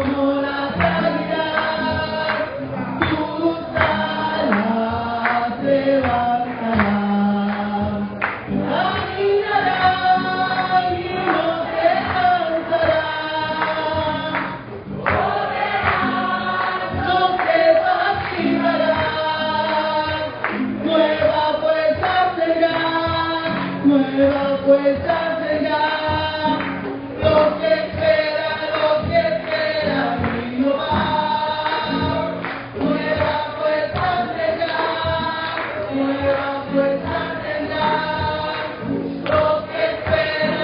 como la claridad, tus alas levantarás, caminarás y no te cansarás, no te vacilarás, nueva fuerza será, nueva fuerza será. Lo que espera Jehová, nueva fuerza tendrá, nueva fuerza tendrá. Lo que espera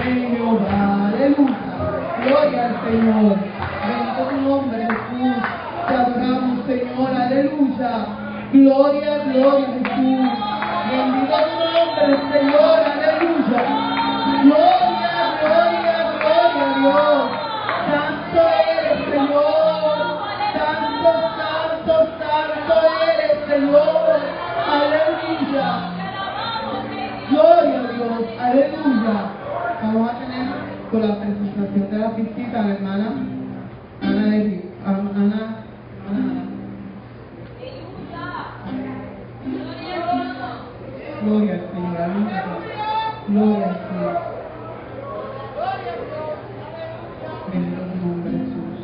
en Jehová, aleluya, gloria al Señor, bendito tu nombre Jesús, te adoramos Señor, aleluya, gloria, gloria Jesús, bendito tu nombre Señor, aleluya. Gloria, gloria, gloria a Dios. Santo eres, Señor. Santo, santo, santo eres, Señor. Aleluya. Gloria a Dios. Aleluya. Vamos a tener con la presentación de la visita a la hermana Ana de Río. Ana. Gloria al Señor. Aleluya. Gloria al Señor. Bendito tu nombre, Jesús.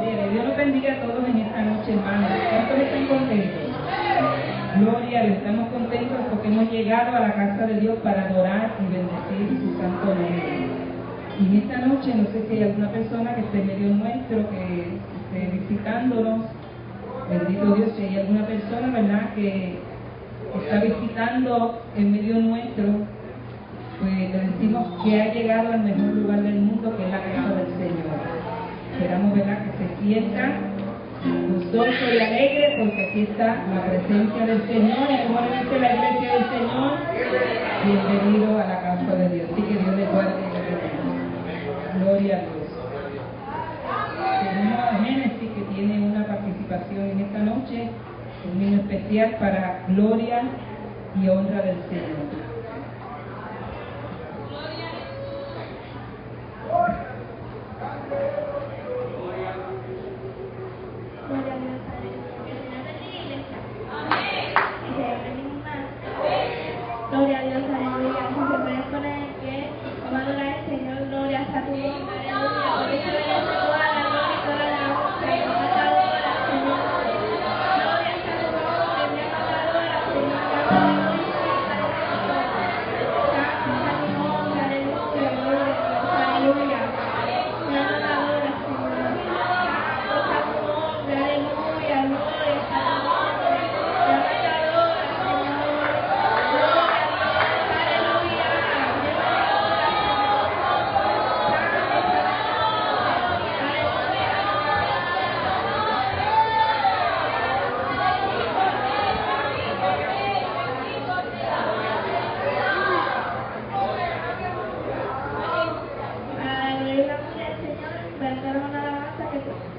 Bien, Dios los bendiga a todos en esta noche, hermanos. ¿Cuántos están contentos? Gloria, estamos contentos porque hemos llegado a la casa de Dios para adorar y bendecir su santo nombre. Y en esta noche, no sé si hay alguna persona que esté en medio nuestro, que esté visitándonos. Bendito Dios, si hay alguna persona, ¿verdad?, que está visitando en medio nuestro, pues le decimos que ha llegado al mejor lugar del mundo, que es la casa del Señor. Esperamos, ¿verdad?, que se sientan gozosos y alegres, porque aquí está la presencia del Señor, y como dice la iglesia del Señor, bienvenido a la casa de Dios. Así que Dios le guarde y le bendiga. Gloria a Dios. Tenemos a Génesis, que tiene una participación en esta noche, un himno especial para gloria y honra del Señor. Gloria a Dios, aleluya. Que el Señor bendiga, iglesia. Amén. Y que Dios bendiga más. Gloria a Dios, aleluya. Si se pueden poner en pie, vamos a adorar al Señor. Gloria a tu nombre, aleluya. Porque tú eres toda la gloria y toda la honra. Y vamos a adorar, Señor. Gloria a tu nombre, mi amador, Señor.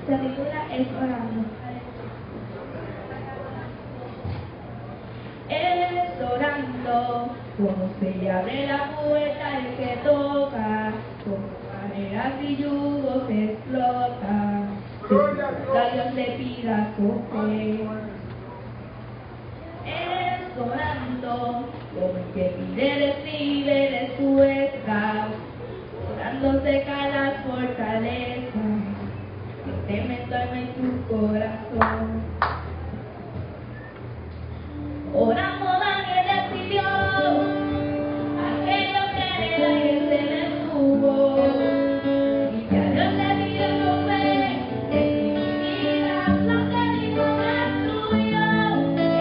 se titula Es orando. Es orando, como se abre la puerta el que toca, como barreras y yugos se explota, a Dios le pida su fe. Es orando, como el que pide recibe respuesta, orando se cae las fortalezas, que temen duerme en tu corazón. Orando Daniel recibió aquello que era y se detuvo, y que a Dios le dio su fe, definida lo que dijo destruyó.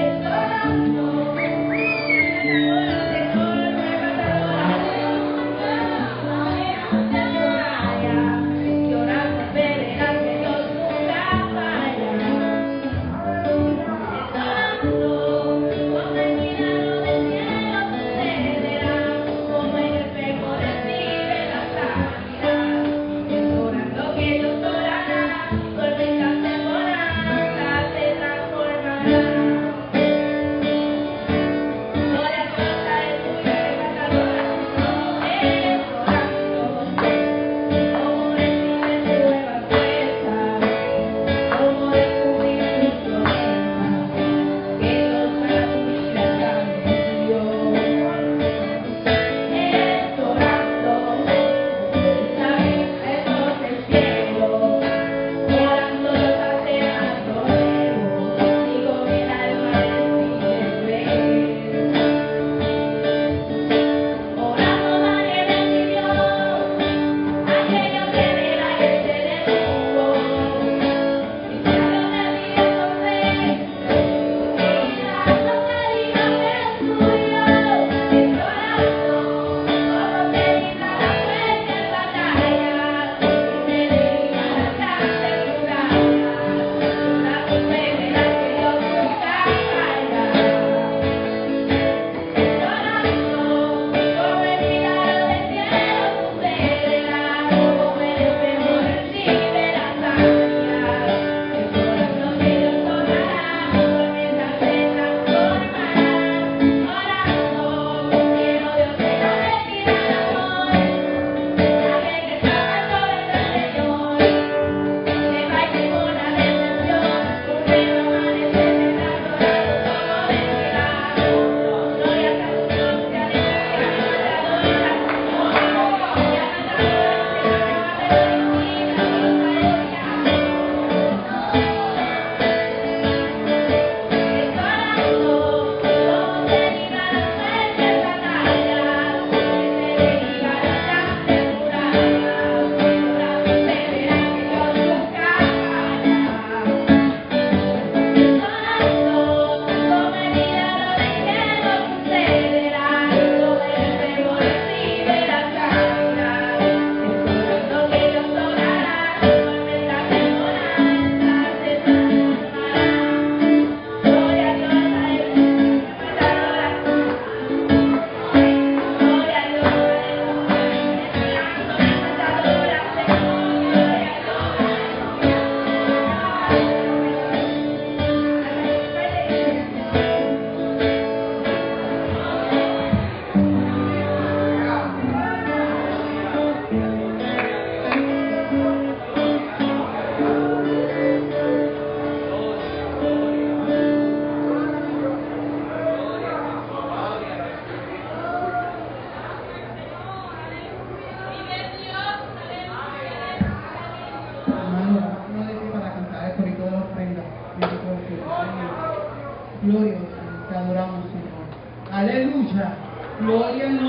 Es orando, y orando verás que Dios nunca falla. Es orando.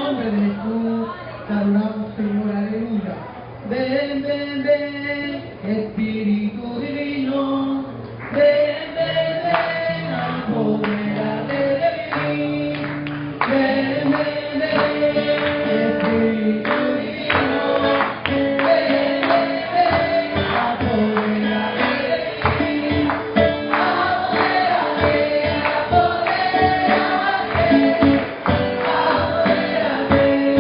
nombre de Jesús te adoramos, Señor, aleluya. Ven, ven, ven, Espíritu Divino, ven, ven, ven, apodérate de mí. Ven, ven, ven, Espíritu Divino, ven, ven, ven, apodérate de mí. Apodérate, apodérate, apodérate.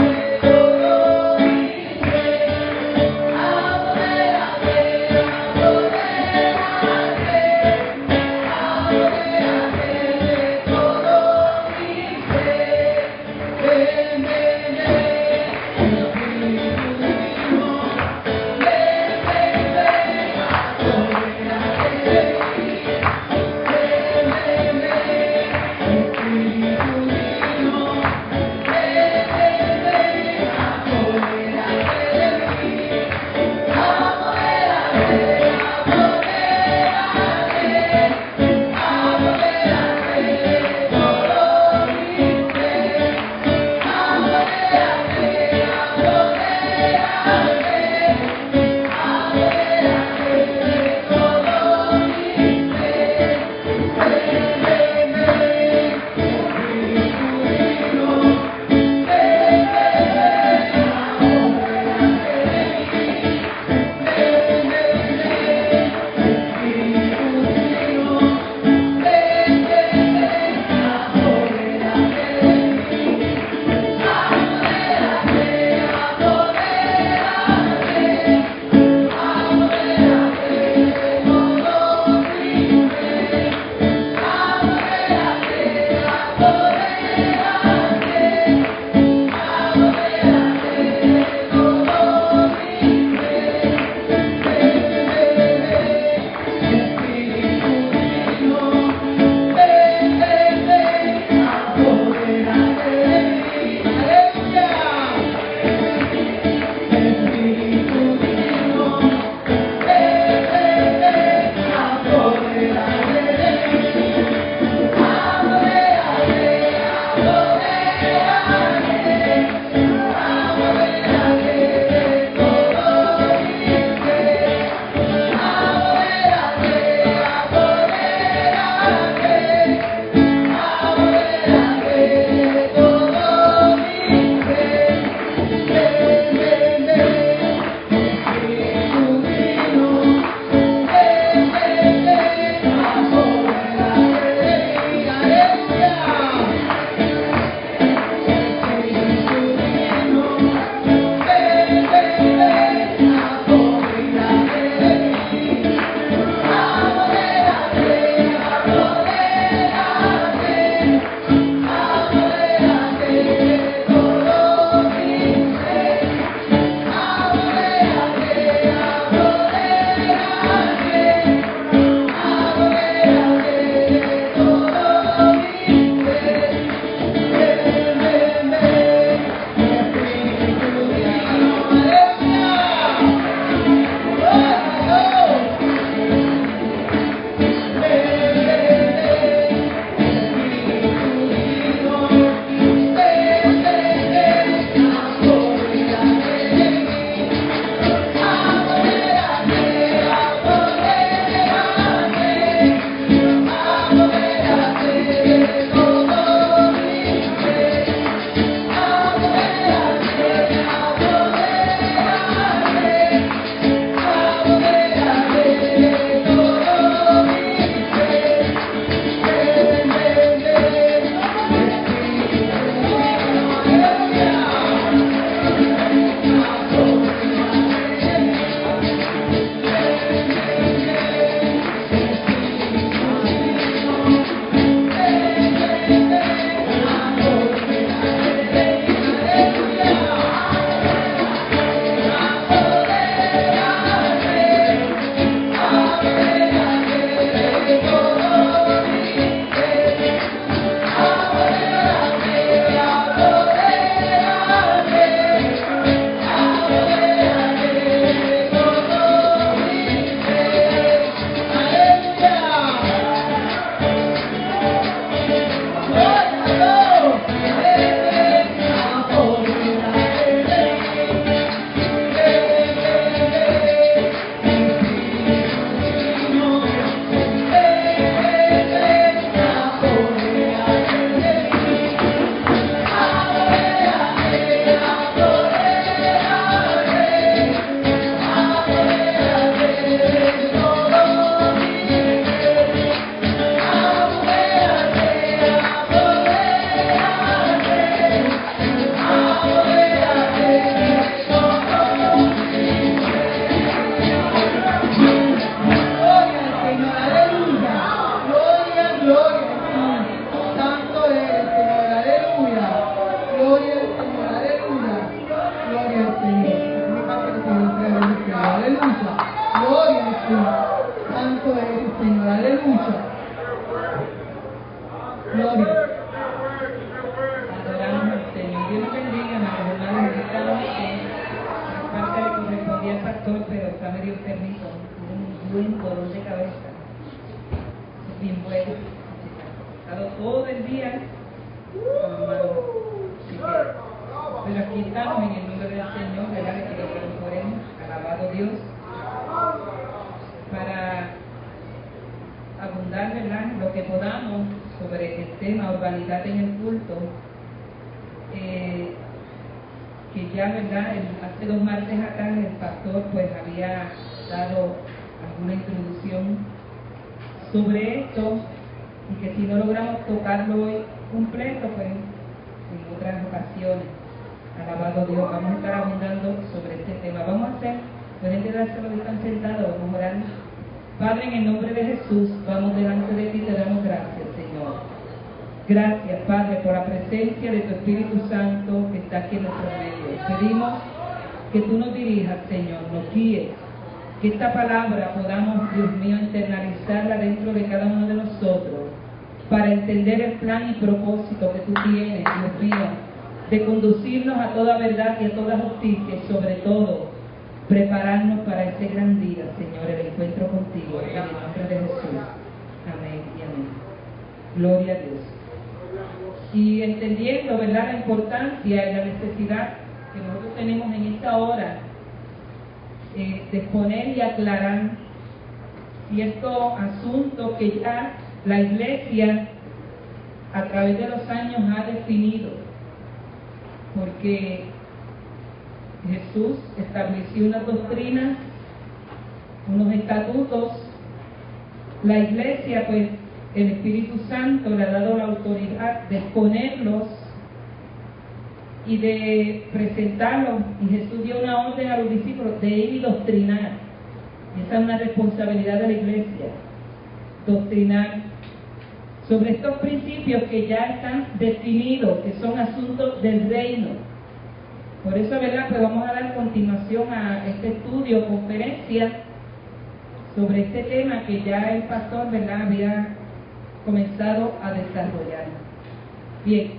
pastor, pero está medio enfermito, tiene un buen dolor de cabeza, es bien bueno, ha estado todo el día con malo. Así que, pero aquí estamos en el nombre del Señor, ¿verdad? Que lo oremos, alabado Dios, para abundar, ¿verdad?, lo que podamos sobre el tema urbanidad en el culto, que ya, ¿verdad?, hace 2 martes atrás el pastor pues había dado alguna introducción sobre esto, y que si no logramos tocarlo hoy completo, pues en otras ocasiones, alabado Dios, vamos a estar abundando sobre este tema. Vamos a hacer, pueden quedarse los que están sentados, vamos a orar. Padre, en el nombre de Jesús, vamos delante de ti, te damos gracias, Señor. Gracias, Padre, por la presencia de tu Espíritu Santo que está aquí en nuestro medio. Pedimos que tú nos dirijas, Señor, nos guíes, que esta palabra podamos, Dios mío, internalizarla dentro de cada uno de nosotros, para entender el plan y propósito que tú tienes, Dios mío, de conducirnos a toda verdad y a toda justicia, y sobre todo, prepararnos para ese gran día, Señor, el encuentro contigo, en el nombre de Jesús. Amén y amén. Gloria a Dios. Y entendiendo, ¿verdad?, la importancia y la necesidad que nosotros tenemos en esta hora de exponer y aclarar ciertos asuntos que ya la Iglesia a través de los años ha definido, porque Jesús estableció unas doctrinas, unos estatutos. La Iglesia, pues, el Espíritu Santo le ha dado la autoridad de exponerlos y de presentarlos. Y Jesús dio una orden a los discípulos de ir y doctrinar. Y esa es una responsabilidad de la Iglesia, doctrinar sobre estos principios que ya están definidos, que son asuntos del reino. Por eso, ¿verdad?, pues vamos a dar continuación a este estudio, conferencia, sobre este tema que ya el pastor, ¿verdad?, había comenzado a desarrollar. Bien,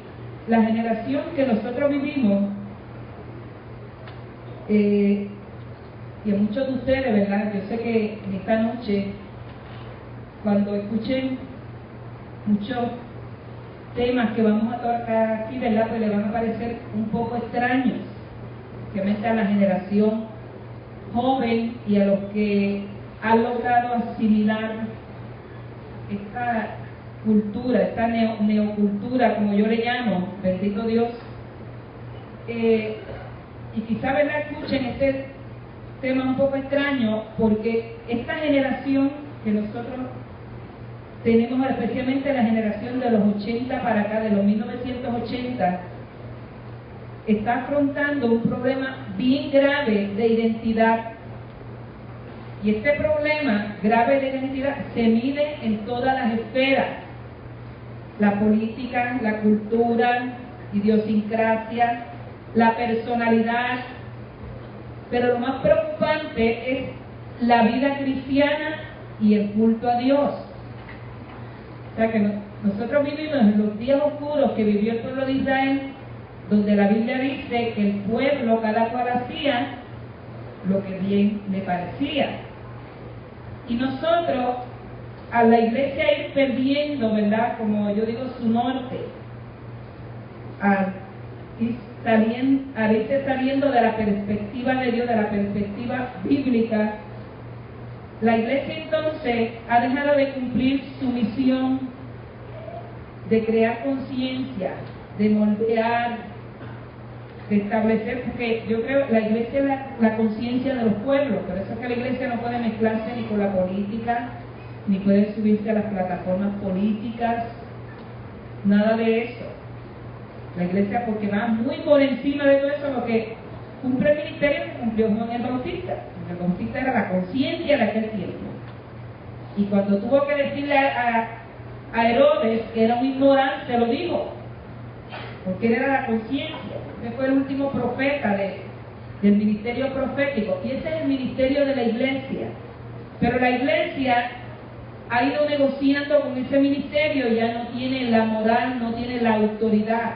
la generación que nosotros vivimos, y a muchos de ustedes, ¿verdad?, yo sé que en esta noche, cuando escuchen muchos temas que vamos a tocar aquí, ¿verdad?, pues les van a parecer un poco extraños, especialmente a la generación joven y a los que han logrado asimilar esta cultura, esta neocultura, como yo le llamo, bendito Dios, y quizá, ¿verdad?, escuchen este tema un poco extraño, porque esta generación que nosotros tenemos, especialmente la generación de los 80 para acá, de los 1980, está afrontando un problema bien grave de identidad. Y este problema grave de identidad se mide en todas las esferas: la política, la cultura, idiosincrasia, la personalidad. Pero lo más preocupante es la vida cristiana y el culto a Dios. O sea que nosotros vivimos en los días oscuros que vivió el pueblo de Israel, donde la Biblia dice que el pueblo cada cual hacía lo que bien le parecía. Y nosotros, a la Iglesia ir perdiendo, ¿verdad?, como yo digo, su norte, al irse saliendo de la perspectiva de Dios, de la perspectiva bíblica, la Iglesia entonces ha dejado de cumplir su misión de crear conciencia, de moldear, de establecer, porque yo creo que la Iglesia es la conciencia de los pueblos. Por eso es que la Iglesia no puede mezclarse ni con la política, ni puede subirse a las plataformas políticas, nada de eso. La Iglesia, porque va muy por encima de todo eso, lo que cumple el ministerio que cumplió Juan el Bautista. El Bautista era la conciencia de aquel tiempo. Y cuando tuvo que decirle a Herodes que era un ignorante, se lo dijo, porque él era la conciencia. Ese fue el último profeta del ministerio profético, y ese es el ministerio de la Iglesia. Pero la Iglesia ha ido negociando con ese ministerio, ya no tiene la moral, no tiene la autoridad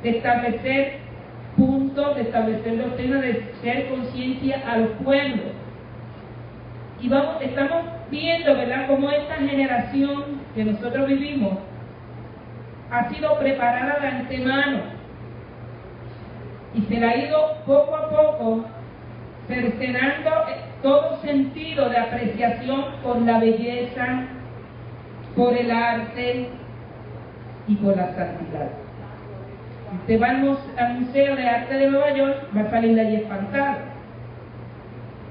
de establecer puntos 2 de establecer doctrina de ser conciencia a los pueblos. Y estamos viendo, ¿verdad?, cómo esta generación que nosotros vivimos ha sido preparada de antemano y se le ha ido poco a poco cercenando todo sentido de apreciación por la belleza, por el arte y por la santidad. Si usted va al Museo de Arte de Nueva York, va a salir de allí espantado.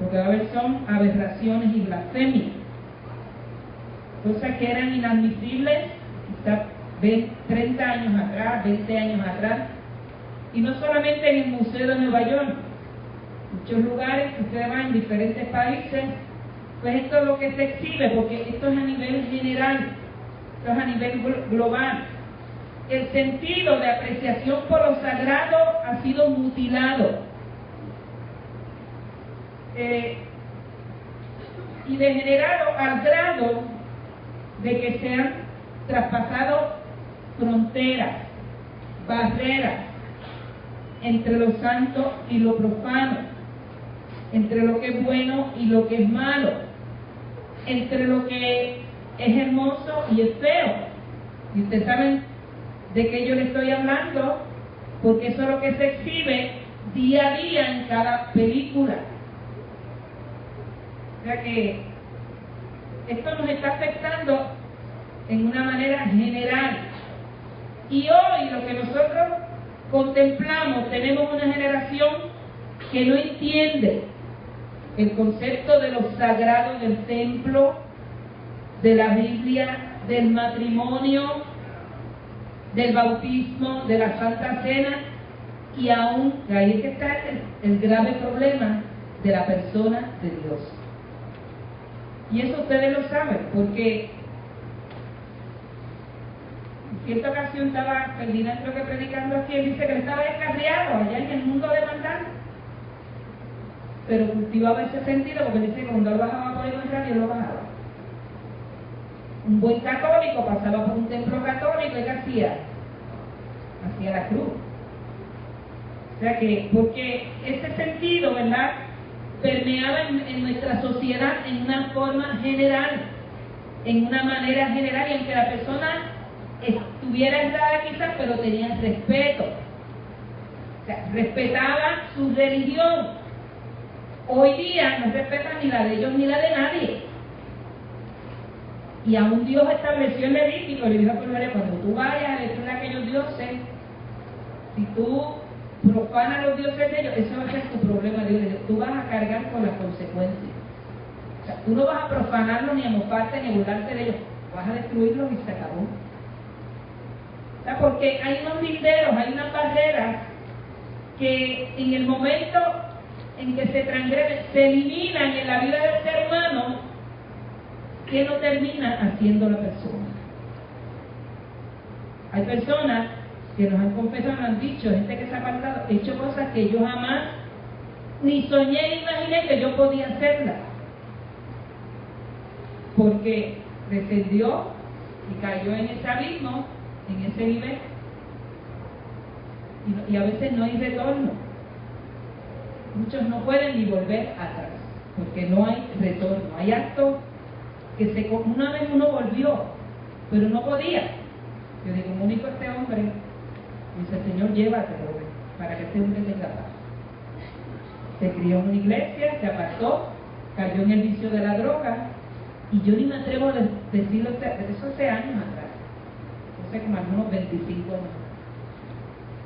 Lo que va a ver son aberraciones y blasfemias, cosas que eran inadmisibles quizás 30 años atrás, 20 años atrás, y no solamente en el Museo de Nueva York, muchos lugares que usted va en diferentes países, pues esto es lo que se exhibe, porque esto es a nivel general, esto es a nivel global. El sentido de apreciación por lo sagrado ha sido mutilado. Y degenerado al grado de que se han traspasado fronteras, barreras entre lo santo y lo profano, entre lo que es bueno y lo que es malo, entre lo que es hermoso y es feo. Y ustedes saben de qué yo le estoy hablando, porque eso es lo que se exhibe día a día en cada película. O sea que esto nos está afectando en una manera general. Y hoy lo que nosotros contemplamos, tenemos una generación que no entiende el concepto de lo sagrado del templo, de la Biblia, del matrimonio, del bautismo, de la Santa Cena, y aún, ahí es que está el grave problema de la persona de Dios. Y eso ustedes lo saben, porque en cierta ocasión estaba Ferdinand, creo que predicando aquí, él dice que él estaba descarriado allá en el mundo de maldad, pero cultivaba ese sentido, porque dice que cuando él bajaba por el contrario, él lo bajaba. Un buen católico pasaba por un templo católico y ¿qué hacía? Hacía la cruz. O sea que, porque ese sentido, ¿verdad?, permeaba en nuestra sociedad en una forma general, en una manera general, y aunque la persona estuviera errada quizás, pero tenía respeto. O sea, respetaba su religión. Hoy día no respetan ni la de ellos ni la de nadie. Y aún Dios estableció el Levítico, le dijo a María, cuando tú vayas a decirle a aquellos dioses, si tú profanas los dioses de ellos, eso va a ser tu problema, Dios. Tú vas a cargar con las consecuencias. O sea, tú no vas a profanarlos ni a mofarte ni a burlarte de ellos, vas a destruirlos y se acabó. O sea, porque hay unos linderos, hay unas barreras que en el momento en que se transgreden, se eliminan en la vida del ser humano, que no termina haciendo la persona. Hay personas que nos han confesado, nos han dicho, gente que se ha apartado, hecho cosas que yo jamás ni soñé ni imaginé que yo podía hacerlas, porque descendió y cayó en ese abismo, en ese nivel, y a veces no hay retorno. Muchos no pueden ni volver atrás, porque no hay retorno. Hay actos que una vez uno volvió, pero no podía. Yo le comunico a este hombre, y dice, Señor, llévatelo para que este hombre tenga paz. Se crió en una iglesia, se apartó, cayó en el vicio de la droga, y yo ni me atrevo a decirlo, eso hace años atrás, no sé, como algunos 25 años.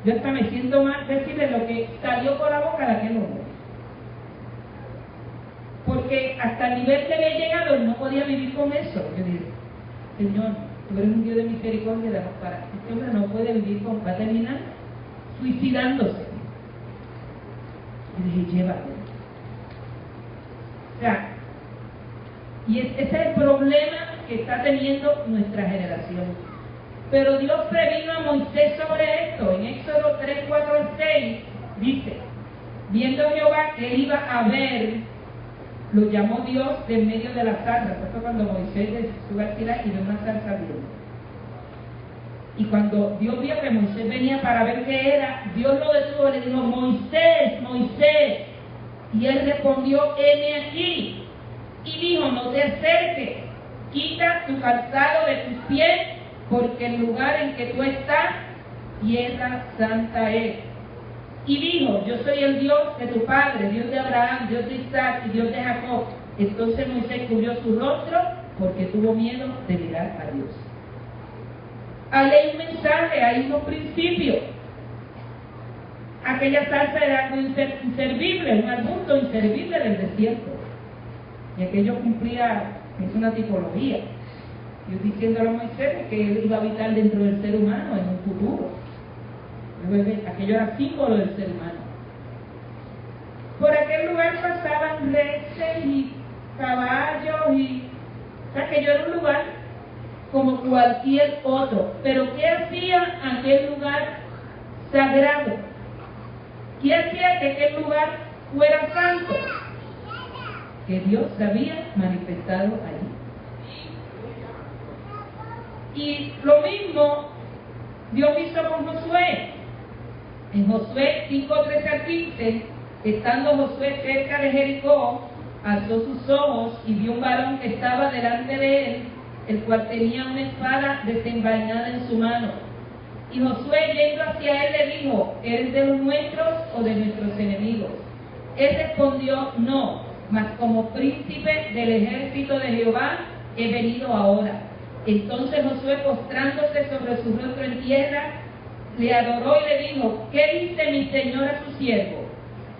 Yo hasta me siento mal decirle lo que salió por la boca de aquel hombre, porque hasta el nivel que había llegado él no podía vivir con eso. Yo dije, Señor, tú eres un Dios de misericordia, de para este hombre no puede vivir con, va a terminar suicidándose. Y dije, llévate. O sea, y ese es el problema que está teniendo nuestra generación. Pero Dios previno a Moisés sobre esto. En Éxodo 3, 4 al 6 dice, viendo Jehová que iba a ver, lo llamó Dios de en medio de la zarza. Esto fue cuando Moisés sube al Sinaí y ve una zarza ardiendo. Y cuando Dios vio que Moisés venía para ver qué era, Dios lo detuvo y le dijo, Moisés, Moisés. Y él respondió, heme aquí. Y dijo, no te acerques, quita tu calzado de tus pies, porque el lugar en que tú estás, tierra santa es. Y dijo, yo soy el Dios de tu padre, Dios de Abraham, Dios de Isaac y Dios de Jacob. Entonces Moisés cubrió su rostro porque tuvo miedo de mirar a Dios. Ahí hay un mensaje, hay unos principios. Aquella salsa era algo inservible, un arbusto inservible del desierto. Y aquello cumplía, es una tipología. Dios diciéndole a Moisés que él iba a habitar dentro del ser humano en un futuro. Aquello era símbolo del ser humano. Por aquel lugar pasaban reses y caballos y... O sea, aquello era un lugar como cualquier otro. Pero ¿qué hacía aquel lugar sagrado? ¿Qué hacía que aquel lugar fuera santo? Que Dios se había manifestado allí. Y lo mismo Dios hizo con Josué. En Josué 5:13 al 15, estando Josué cerca de Jericó, alzó sus ojos y vio un varón que estaba delante de él, el cual tenía una espada desenvainada en su mano. Y Josué, yendo hacia él, le dijo, ¿eres de los nuestros o de nuestros enemigos? Él respondió, no, mas como príncipe del ejército de Jehová he venido ahora. Entonces Josué, postrándose sobre su rostro en tierra, le adoró y le dijo, ¿qué dice mi señor a su siervo?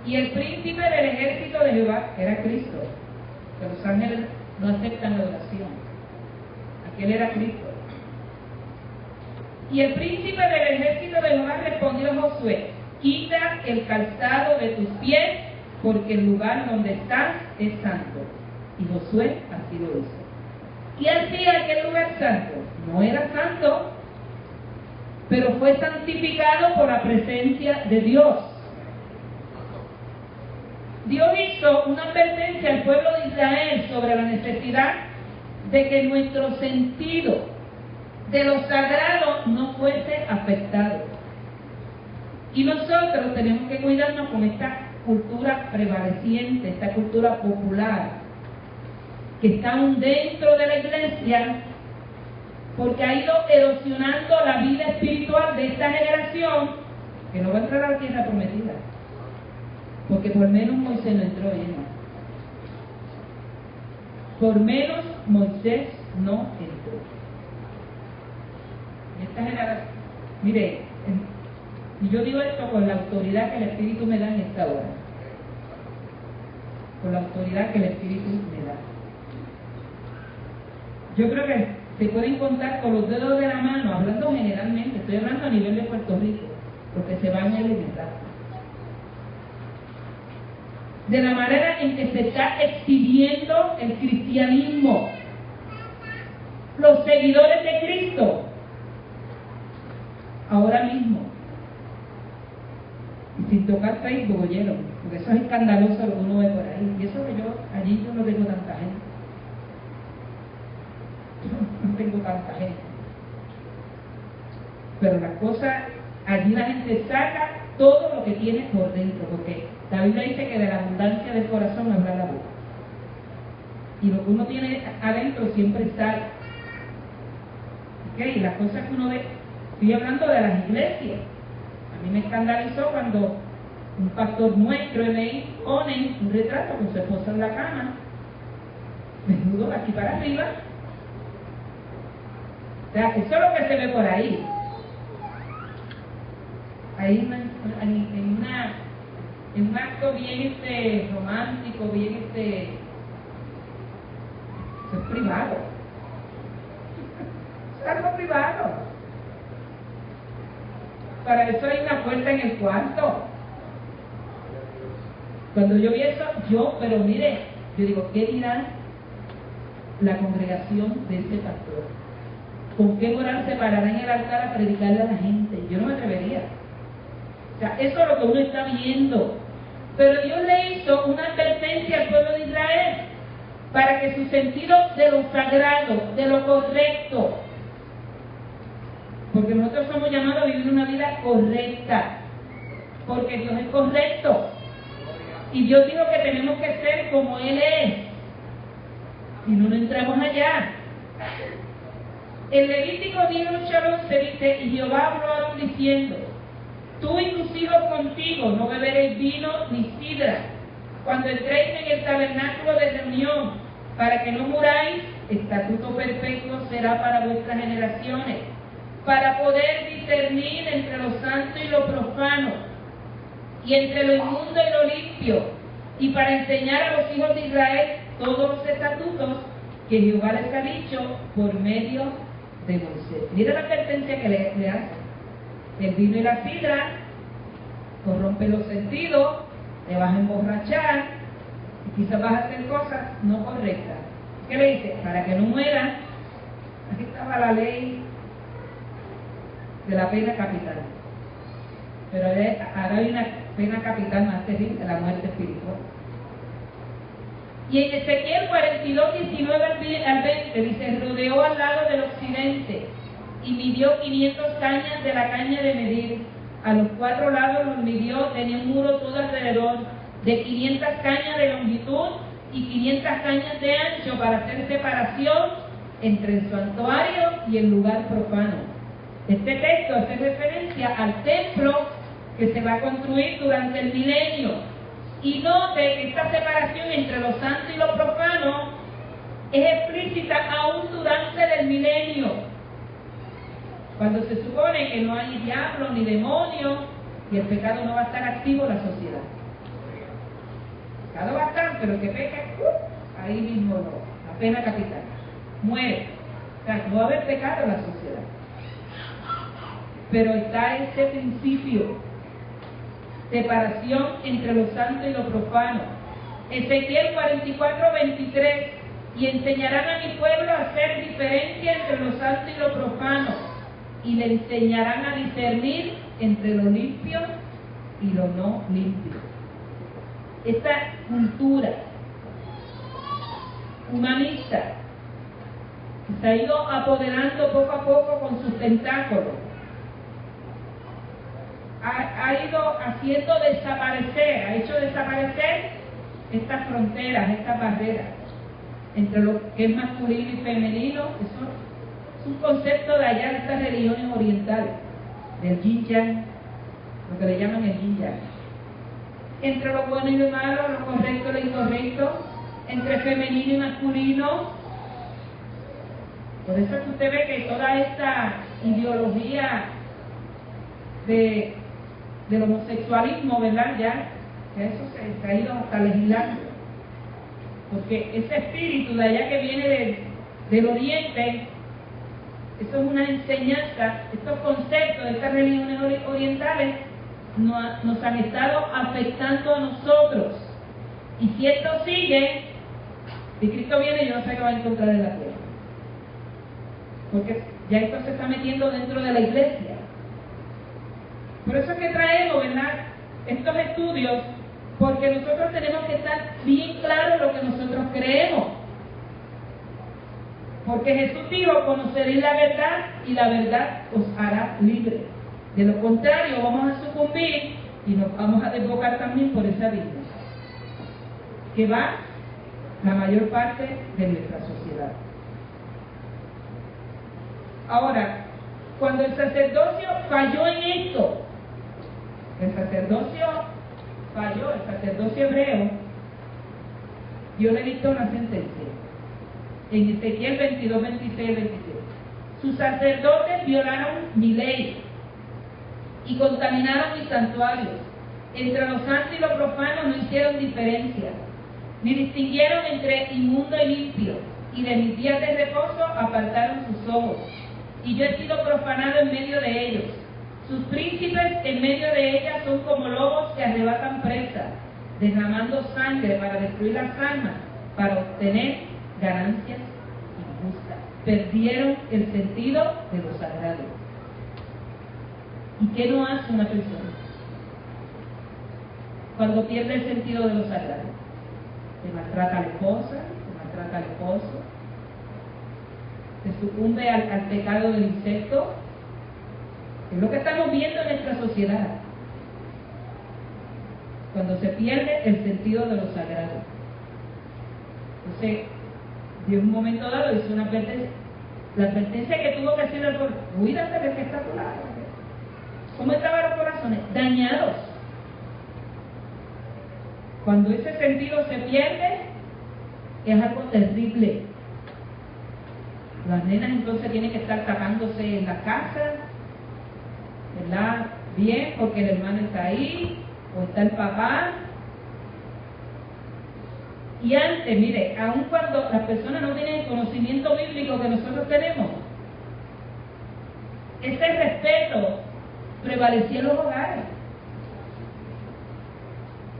Y el príncipe del ejército de Jehová era Cristo. Que los ángeles no aceptan la oración. Aquel era Cristo. Y el príncipe del ejército de Jehová respondió a Josué, quita el calzado de tus pies, porque el lugar donde estás es santo. Y Josué así lo hizo. ¿Qué hacía aquel lugar santo? No era santo, pero fue santificado por la presencia de Dios. Dios hizo una advertencia al pueblo de Israel sobre la necesidad de que nuestro sentido de lo sagrado no fuese afectado. Y nosotros tenemos que cuidarnos con esta cultura prevaleciente, esta cultura popular, que está aún dentro de la iglesia, porque ha ido erosionando la vida espiritual de esta generación, que no va a entrar a la tierra prometida, porque por menos Moisés no entró lleno. Por menos Moisés no entró. Esta generación, mire, y yo digo esto con la autoridad que el Espíritu me da en esta hora. Con la autoridad que el Espíritu me da. Yo creo que se pueden contar con los dedos de la mano, hablando generalmente, estoy hablando a nivel de Puerto Rico, porque se van a limitar. De la manera en que se está exhibiendo el cristianismo, los seguidores de Cristo, ahora mismo, y sin tocar Facebook, oyeron, porque eso es escandaloso lo que uno ve por ahí, y eso que allí yo no tengo tanta gente. No tengo tanta gente. Pero la cosa, allí la gente saca todo lo que tiene por dentro, porque la Biblia dice que de la abundancia del corazón habla la boca. Y lo que uno tiene adentro siempre sale. ¿Ok? Las cosas que uno ve, estoy hablando de las iglesias. A mí me escandalizó cuando un pastor nuestro MI pone un retrato con su esposa en la cama, desnudo aquí para arriba. O sea, eso es lo que se ve por ahí. Ahí en un acto bien romántico, bien eso es privado. Es algo privado. Para eso hay una puerta en el cuarto. Cuando yo vi eso, pero mire, yo digo, ¿qué dirá la congregación de ese pastor? ¿Con qué moral se parará en el altar a predicarle a la gente? Yo no me atrevería. O sea, eso es lo que uno está viendo. Pero Dios le hizo una advertencia al pueblo de Israel para que su sentido de lo sagrado, de lo correcto, porque nosotros somos llamados a vivir una vida correcta, porque Dios es correcto. Y Dios dijo que tenemos que ser como Él es. Y no entramos allá. En Levítico 18:11 dice, y Jehová habló a Aarón diciendo, tú y tus hijos contigo no beberéis vino ni sidra, cuando entréis en el tabernáculo de reunión, para que no muráis, estatuto perpetuo será para vuestras generaciones, para poder discernir entre lo santo y lo profano, y entre lo inmundo y lo limpio, y para enseñar a los hijos de Israel todos los estatutos que Jehová les ha dicho por medio de Moisés. Mira la advertencia que le hace. El vino y la sidra corrompen los sentidos, te vas a emborrachar, y quizás vas a hacer cosas no correctas. ¿Qué le dice? Para que no mueran. Aquí estaba la ley de la pena capital. Pero ahora hay una pena capital más terrible, la muerte espiritual. Y en Ezequiel 42, 19 al 20 dice, rodeó al lado del occidente y midió 500 cañas de la caña de medir. A los 4 lados los midió, tenía un muro todo alrededor de 500 cañas de longitud y 500 cañas de ancho para hacer separación entre el santuario y el lugar profano. Este texto hace referencia al templo que se va a construir durante el milenio. Y note que esta separación entre lo santo y lo profano es explícita aún durante el milenio, cuando se supone que no hay diablo ni demonio y el pecado no va a estar activo en la sociedad. El pecado va a estar, pero el que peca, ahí mismo no, la pena capital, muere. O sea, no va a haber pecado en la sociedad. Pero está este principio, separación entre lo santo y lo profano. Ezequiel 44:23, y enseñarán a mi pueblo a hacer diferencia entre lo santo y lo profano, y le enseñarán a discernir entre lo limpio y lo no limpio. Esta cultura humanista que se ha ido apoderando poco a poco con sus tentáculos, ha ido haciendo desaparecer, ha hecho desaparecer estas fronteras, estas barreras entre lo que es masculino y femenino. Eso es un concepto de allá de estas religiones orientales, del yin yang, lo que le llaman el yin yang. Entre lo bueno y lo malo, lo correcto y lo incorrecto, entre femenino y masculino. Por eso es que usted ve que toda esta ideología del homosexualismo, ¿verdad? Ya, que eso se ha ido hasta legislando. Porque ese espíritu de allá que viene del oriente, eso es una enseñanza, estos conceptos de estas religiones orientales nos han estado afectando a nosotros. Y si esto sigue, si Cristo viene, yo no sé qué va a encontrar en la tierra. Porque ya esto se está metiendo dentro de la iglesia. Por eso es que traemos, ¿verdad?, estos estudios, porque nosotros tenemos que estar bien claros en lo que nosotros creemos. Porque Jesús dijo, conoceréis la verdad y la verdad os hará libre. De lo contrario, vamos a sucumbir y nos vamos a desbocar también por esa vida que va la mayor parte de nuestra sociedad. Ahora, cuando el sacerdocio falló en esto, el sacerdocio falló, el sacerdocio hebreo, Dios le dictó una sentencia. En Ezequiel 22, 26, 27. Sus sacerdotes violaron mi ley y contaminaron mis santuarios. Entre lo santo y lo profano no hicieron diferencia, ni distinguieron entre inmundo y limpio, y de mis días de reposo apartaron sus ojos. Y yo he sido profanado en medio de ellos. Sus príncipes en medio de ellas son como lobos que arrebatan presa, derramando sangre para destruir las almas, para obtener ganancias injustas. Perdieron el sentido de lo sagrado. ¿Y qué no hace una persona cuando pierde el sentido de lo sagrado? Se maltrata a la esposa, se maltrata al esposo, se sucumbe al pecado del incesto, Es lo que estamos viendo en nuestra sociedad. Cuando se pierde el sentido de lo sagrado. Entonces, de un momento dado hizo una advertencia. La advertencia que tuvo que hacer el pueblo: cuídate del que está a tu lado. ¿Cómo estaban los corazones? Dañados. Cuando ese sentido se pierde, es algo terrible. Las nenas entonces tienen que estar tapándose en la casa, ¿verdad? Bien, porque el hermano está ahí, o está el papá. Y antes, mire, aun cuando las personas no tienen el conocimiento bíblico que nosotros tenemos, ese respeto prevalecía en los hogares.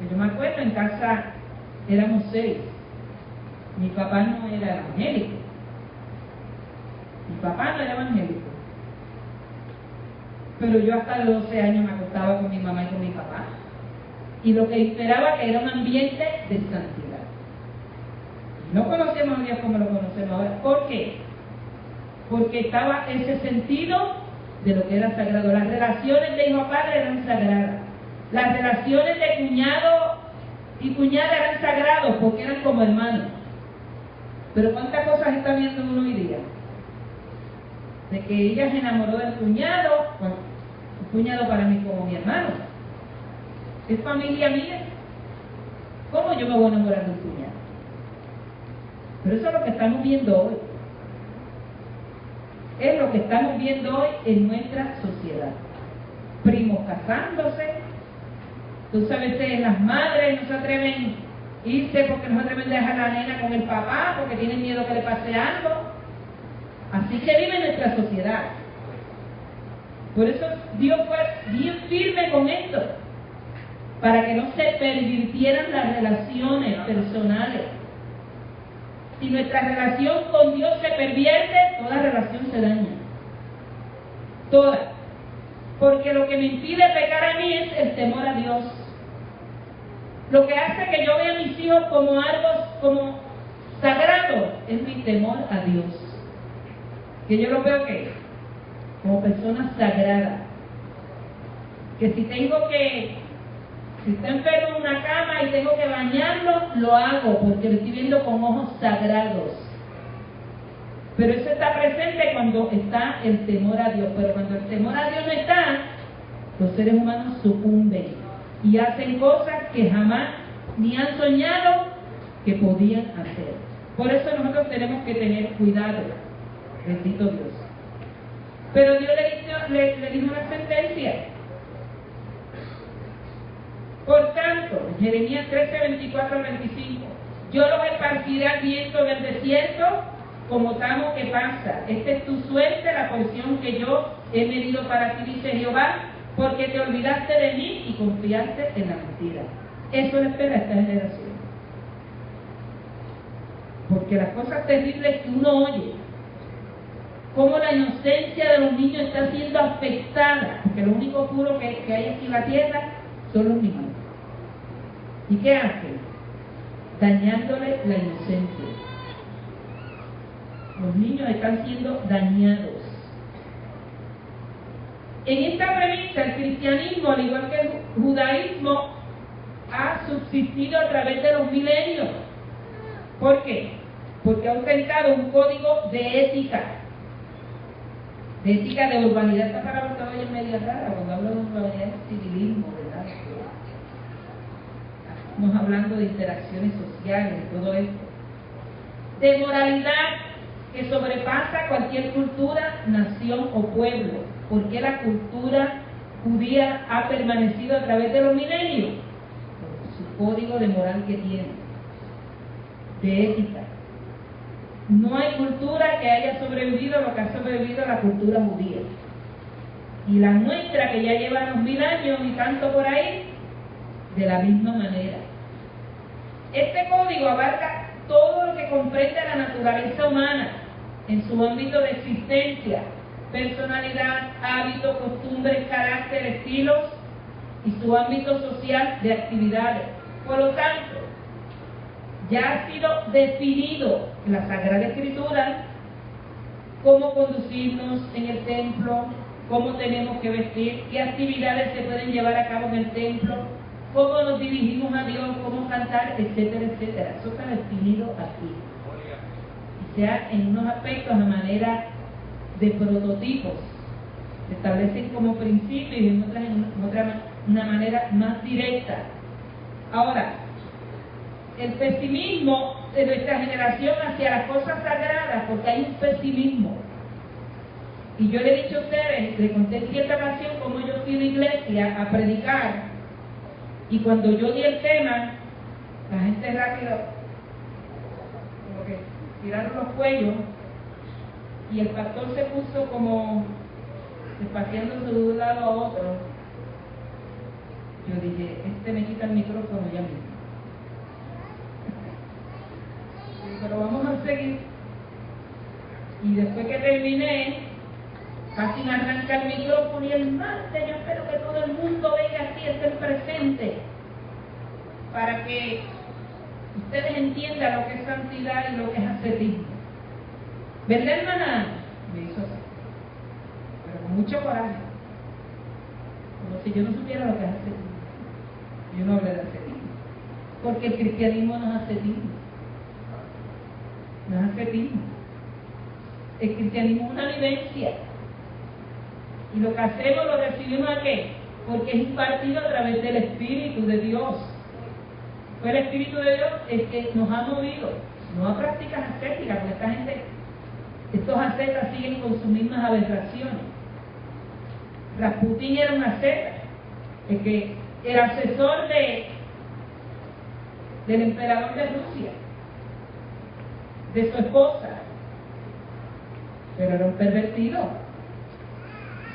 Yo me acuerdo, en casa éramos 6. Mi papá no era evangélico. Pero yo hasta los 12 años me acostaba con mi mamá y con mi papá. Y lo que esperaba que era un ambiente de santidad. No conocíamos a Dios como lo conocemos ahora. ¿Por qué? Porque estaba ese sentido de lo que era sagrado. Las relaciones de hijo a padre eran sagradas. Las relaciones de cuñado y cuñada eran sagrados porque eran como hermanos. Pero ¿cuántas cosas está viendo uno hoy día? De que ella se enamoró del cuñado, bueno, el cuñado para mí como mi hermano. Es familia mía. ¿Cómo yo me voy a enamorar de un cuñado? Pero eso es lo que estamos viendo hoy. Es lo que estamos viendo hoy en nuestra sociedad. Primos casándose. Tú sabes que las madres no se atreven a irse porque no se atreven a dejar a la nena con el papá porque tienen miedo que le pase algo. Así que vive nuestra sociedad. Por eso Dios fue bien firme con esto, para que no se pervirtieran las relaciones personales. Si nuestra relación con Dios se pervierte, toda relación se daña. Toda. Porque lo que me impide pecar a mí es el temor a Dios. Lo que hace que yo vea a mis hijos como algo como sagrado es mi temor a Dios. Que yo lo veo que como persona sagrada. Que si está enfermo en una cama y tengo que bañarlo, lo hago porque lo estoy viendo con ojos sagrados. Pero eso está presente cuando está el temor a Dios. Pero cuando el temor a Dios no está, los seres humanos sucumben y hacen cosas que jamás ni han soñado que podían hacer. Por eso nosotros tenemos que tener cuidado. Bendito Dios. Pero Dios le dijo una sentencia. Por tanto, Jeremías 13, 24 al 25, yo los esparciré al viento del desierto como tamo que pasa. Esta es tu suerte, la porción que yo he medido para ti, dice Jehová, porque te olvidaste de mí y confiaste en la mentira. Eso le espera a esta generación. Porque las cosas terribles que uno oye, cómo la inocencia de los niños está siendo afectada, porque lo único puro que hay aquí en la tierra son los niños. ¿Y qué hacen? Dañándole la inocencia. Los niños están siendo dañados. En esta premisa, el cristianismo, al igual que el judaísmo, ha subsistido a través de los milenios. ¿Por qué? Porque ha ostentado un código de ética de urbanidad. Esta palabra que hoy es media rara, cuando hablo de urbanidad es civilismo, ¿verdad? Estamos hablando de interacciones sociales, todo esto. De moralidad que sobrepasa cualquier cultura, nación o pueblo. ¿Por qué la cultura judía ha permanecido a través de los milenios? Por su código de moral que tiene, de ética. No hay cultura que haya sobrevivido lo que ha sobrevivido la cultura judía. Y la nuestra, que ya lleva unos 1000 años y tanto por ahí, de la misma manera. Este código abarca todo lo que comprende a la naturaleza humana en su ámbito de existencia, personalidad, hábitos, costumbres, carácter, estilos y su ámbito social de actividades. Por lo tanto, ya ha sido definido en la Sagrada Escritura cómo conducirnos en el templo, cómo tenemos que vestir, qué actividades se pueden llevar a cabo en el templo, cómo nos dirigimos a Dios, cómo cantar, etcétera, etcétera. Eso está definido aquí. O sea, en unos aspectos a manera de prototipos, se establecen como principios y en otras una manera más directa. Ahora, el pesimismo de nuestra generación hacia las cosas sagradas, porque hay un pesimismo. Y yo le he dicho a ustedes, le conté en cierta ocasión cómo yo fui a una iglesia a predicar, y cuando yo di el tema, la gente rápido, como que tiraron los cuellos, y el pastor se puso como despaciándose de un lado a otro. Yo dije, me quita el micrófono ya mismo. Pero vamos a seguir. Y después que terminé, casi me arranca el micrófono y el martes yo espero que todo el mundo venga aquí a estar presente para que ustedes entiendan lo que es santidad y lo que es ascetismo. ¿Verdad, hermana? Me hizo así, pero con mucho coraje, como si yo no supiera lo que es ascetismo. Yo no hablé de ascetismo, porque el cristianismo no es ascetismo. No es ascetismo. El cristianismo es una vivencia. Y lo que hacemos lo recibimos ¿a qué? Porque es impartido a través del Espíritu de Dios. Fue el Espíritu de Dios el que nos ha movido, no a prácticas ascéticas, porque esta gente, estos ascetas siguen con sus mismas aberraciones. Rasputín era un asceta, el asesor del emperador de Rusia, de su esposa, pero era un pervertido.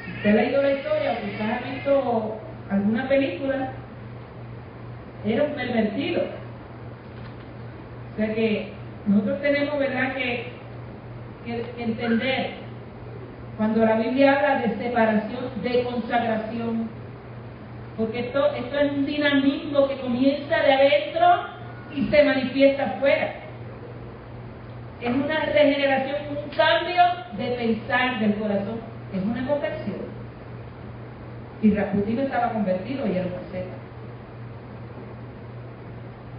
Si usted ha leído la historia o quizás ha visto alguna película, era un pervertido. O sea que nosotros tenemos, ¿verdad?, que entender cuando la Biblia habla de separación, de consagración, porque esto es un dinamismo que comienza de adentro y se manifiesta afuera. Es una regeneración, un cambio de pensar del corazón, es una conversión. Y Rasputín estaba convertido y era un asceta.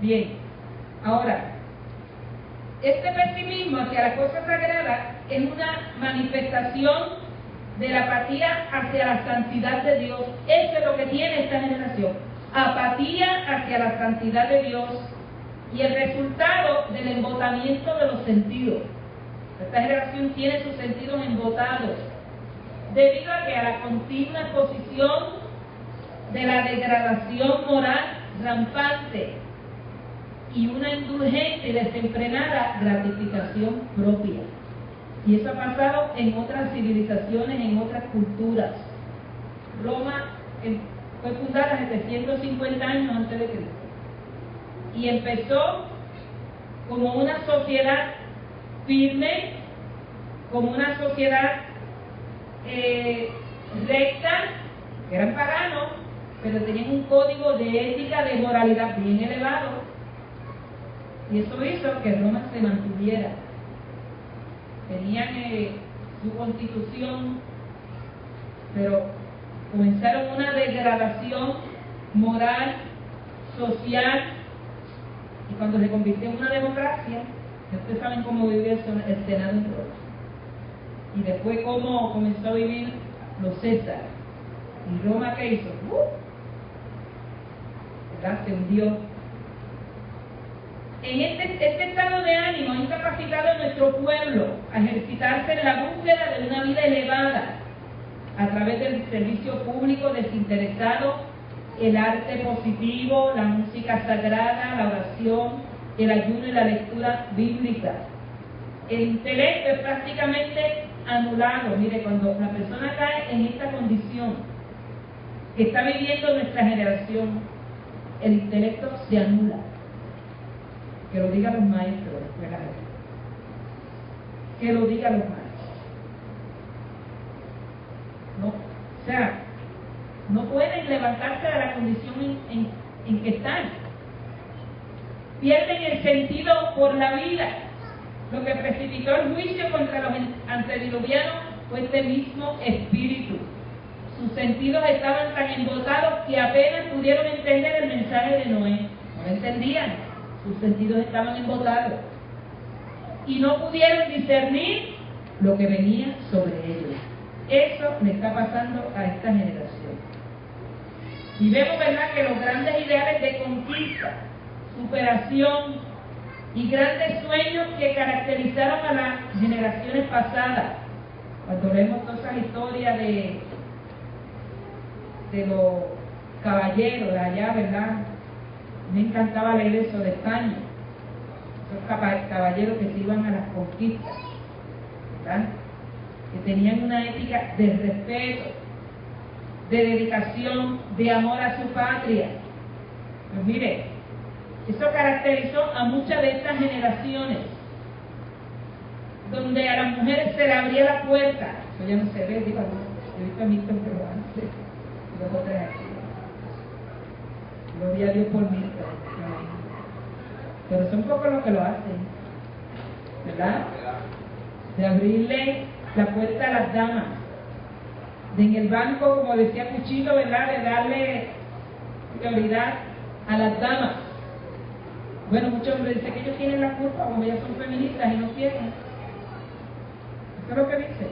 Bien, ahora, este pesimismo hacia la cosa sagrada es una manifestación de la apatía hacia la santidad de Dios. Eso es lo que tiene esta generación, apatía hacia la santidad de Dios y el resultado del embotamiento de los sentidos. Esta generación tiene sus sentidos embotados debido a que a la continua exposición de la degradación moral rampante y una indulgente y desenfrenada gratificación propia. Y eso ha pasado en otras civilizaciones, en otras culturas. Roma fue fundada 750 años antes de Cristo. Y empezó como una sociedad firme, como una sociedad recta, que eran paganos, pero tenían un código de ética, de moralidad bien elevado. Y eso hizo que Roma se mantuviera. Tenían su constitución, pero comenzaron una degradación moral, social, y cuando se convirtió en una democracia, ustedes saben cómo vivió el Senado en Roma. Y después cómo comenzó a vivir los Césares. ¿Y Roma qué hizo? ¿Verdad? Se hundió. En este estado de ánimo ha incapacitado a nuestro pueblo a ejercitarse en la búsqueda de una vida elevada a través del servicio público desinteresado, el arte positivo, la música sagrada, la oración, el ayuno y la lectura bíblica. El intelecto es prácticamente anulado. Mire, cuando la persona cae en esta condición que está viviendo nuestra generación, el intelecto se anula. Que lo digan los maestros de la escuela. Que lo digan los maestros. No, o sea, no pueden levantarse de la condición en que están. Pierden el sentido por la vida. Lo que precipitó el juicio contra los antediluvianos fue este mismo espíritu. Sus sentidos estaban tan embotados que apenas pudieron entender el mensaje de Noé. No lo entendían. Sus sentidos estaban embotados. Y no pudieron discernir lo que venía sobre ellos. Eso le está pasando a esta generación. Y vemos, ¿verdad?, que los grandes ideales de conquista, superación y grandes sueños que caracterizaron a las generaciones pasadas. Cuando leemos todas esas historias de los caballeros de allá, ¿verdad? Me encantaba leer eso de España. Esos caballeros que se iban a las conquistas, ¿verdad? Que tenían una ética de respeto, de dedicación, de amor a su patria. Pues mire, eso caracterizó a muchas de estas generaciones, donde a las mujeres se le abría la puerta. Eso ya no se ve, digo, yo he visto a Milton, pero antes, los otros aquí. Gloria a Dios por Milton. Pero son pocos los que lo hacen, ¿verdad? De abrirle la puerta a las damas. De en el banco, como decía Cuchillo, ¿verdad?, de darle prioridad a las damas. Bueno, muchos hombres dicen que ellos tienen la culpa, como ellas son feministas y no quieren. Eso es lo que dicen.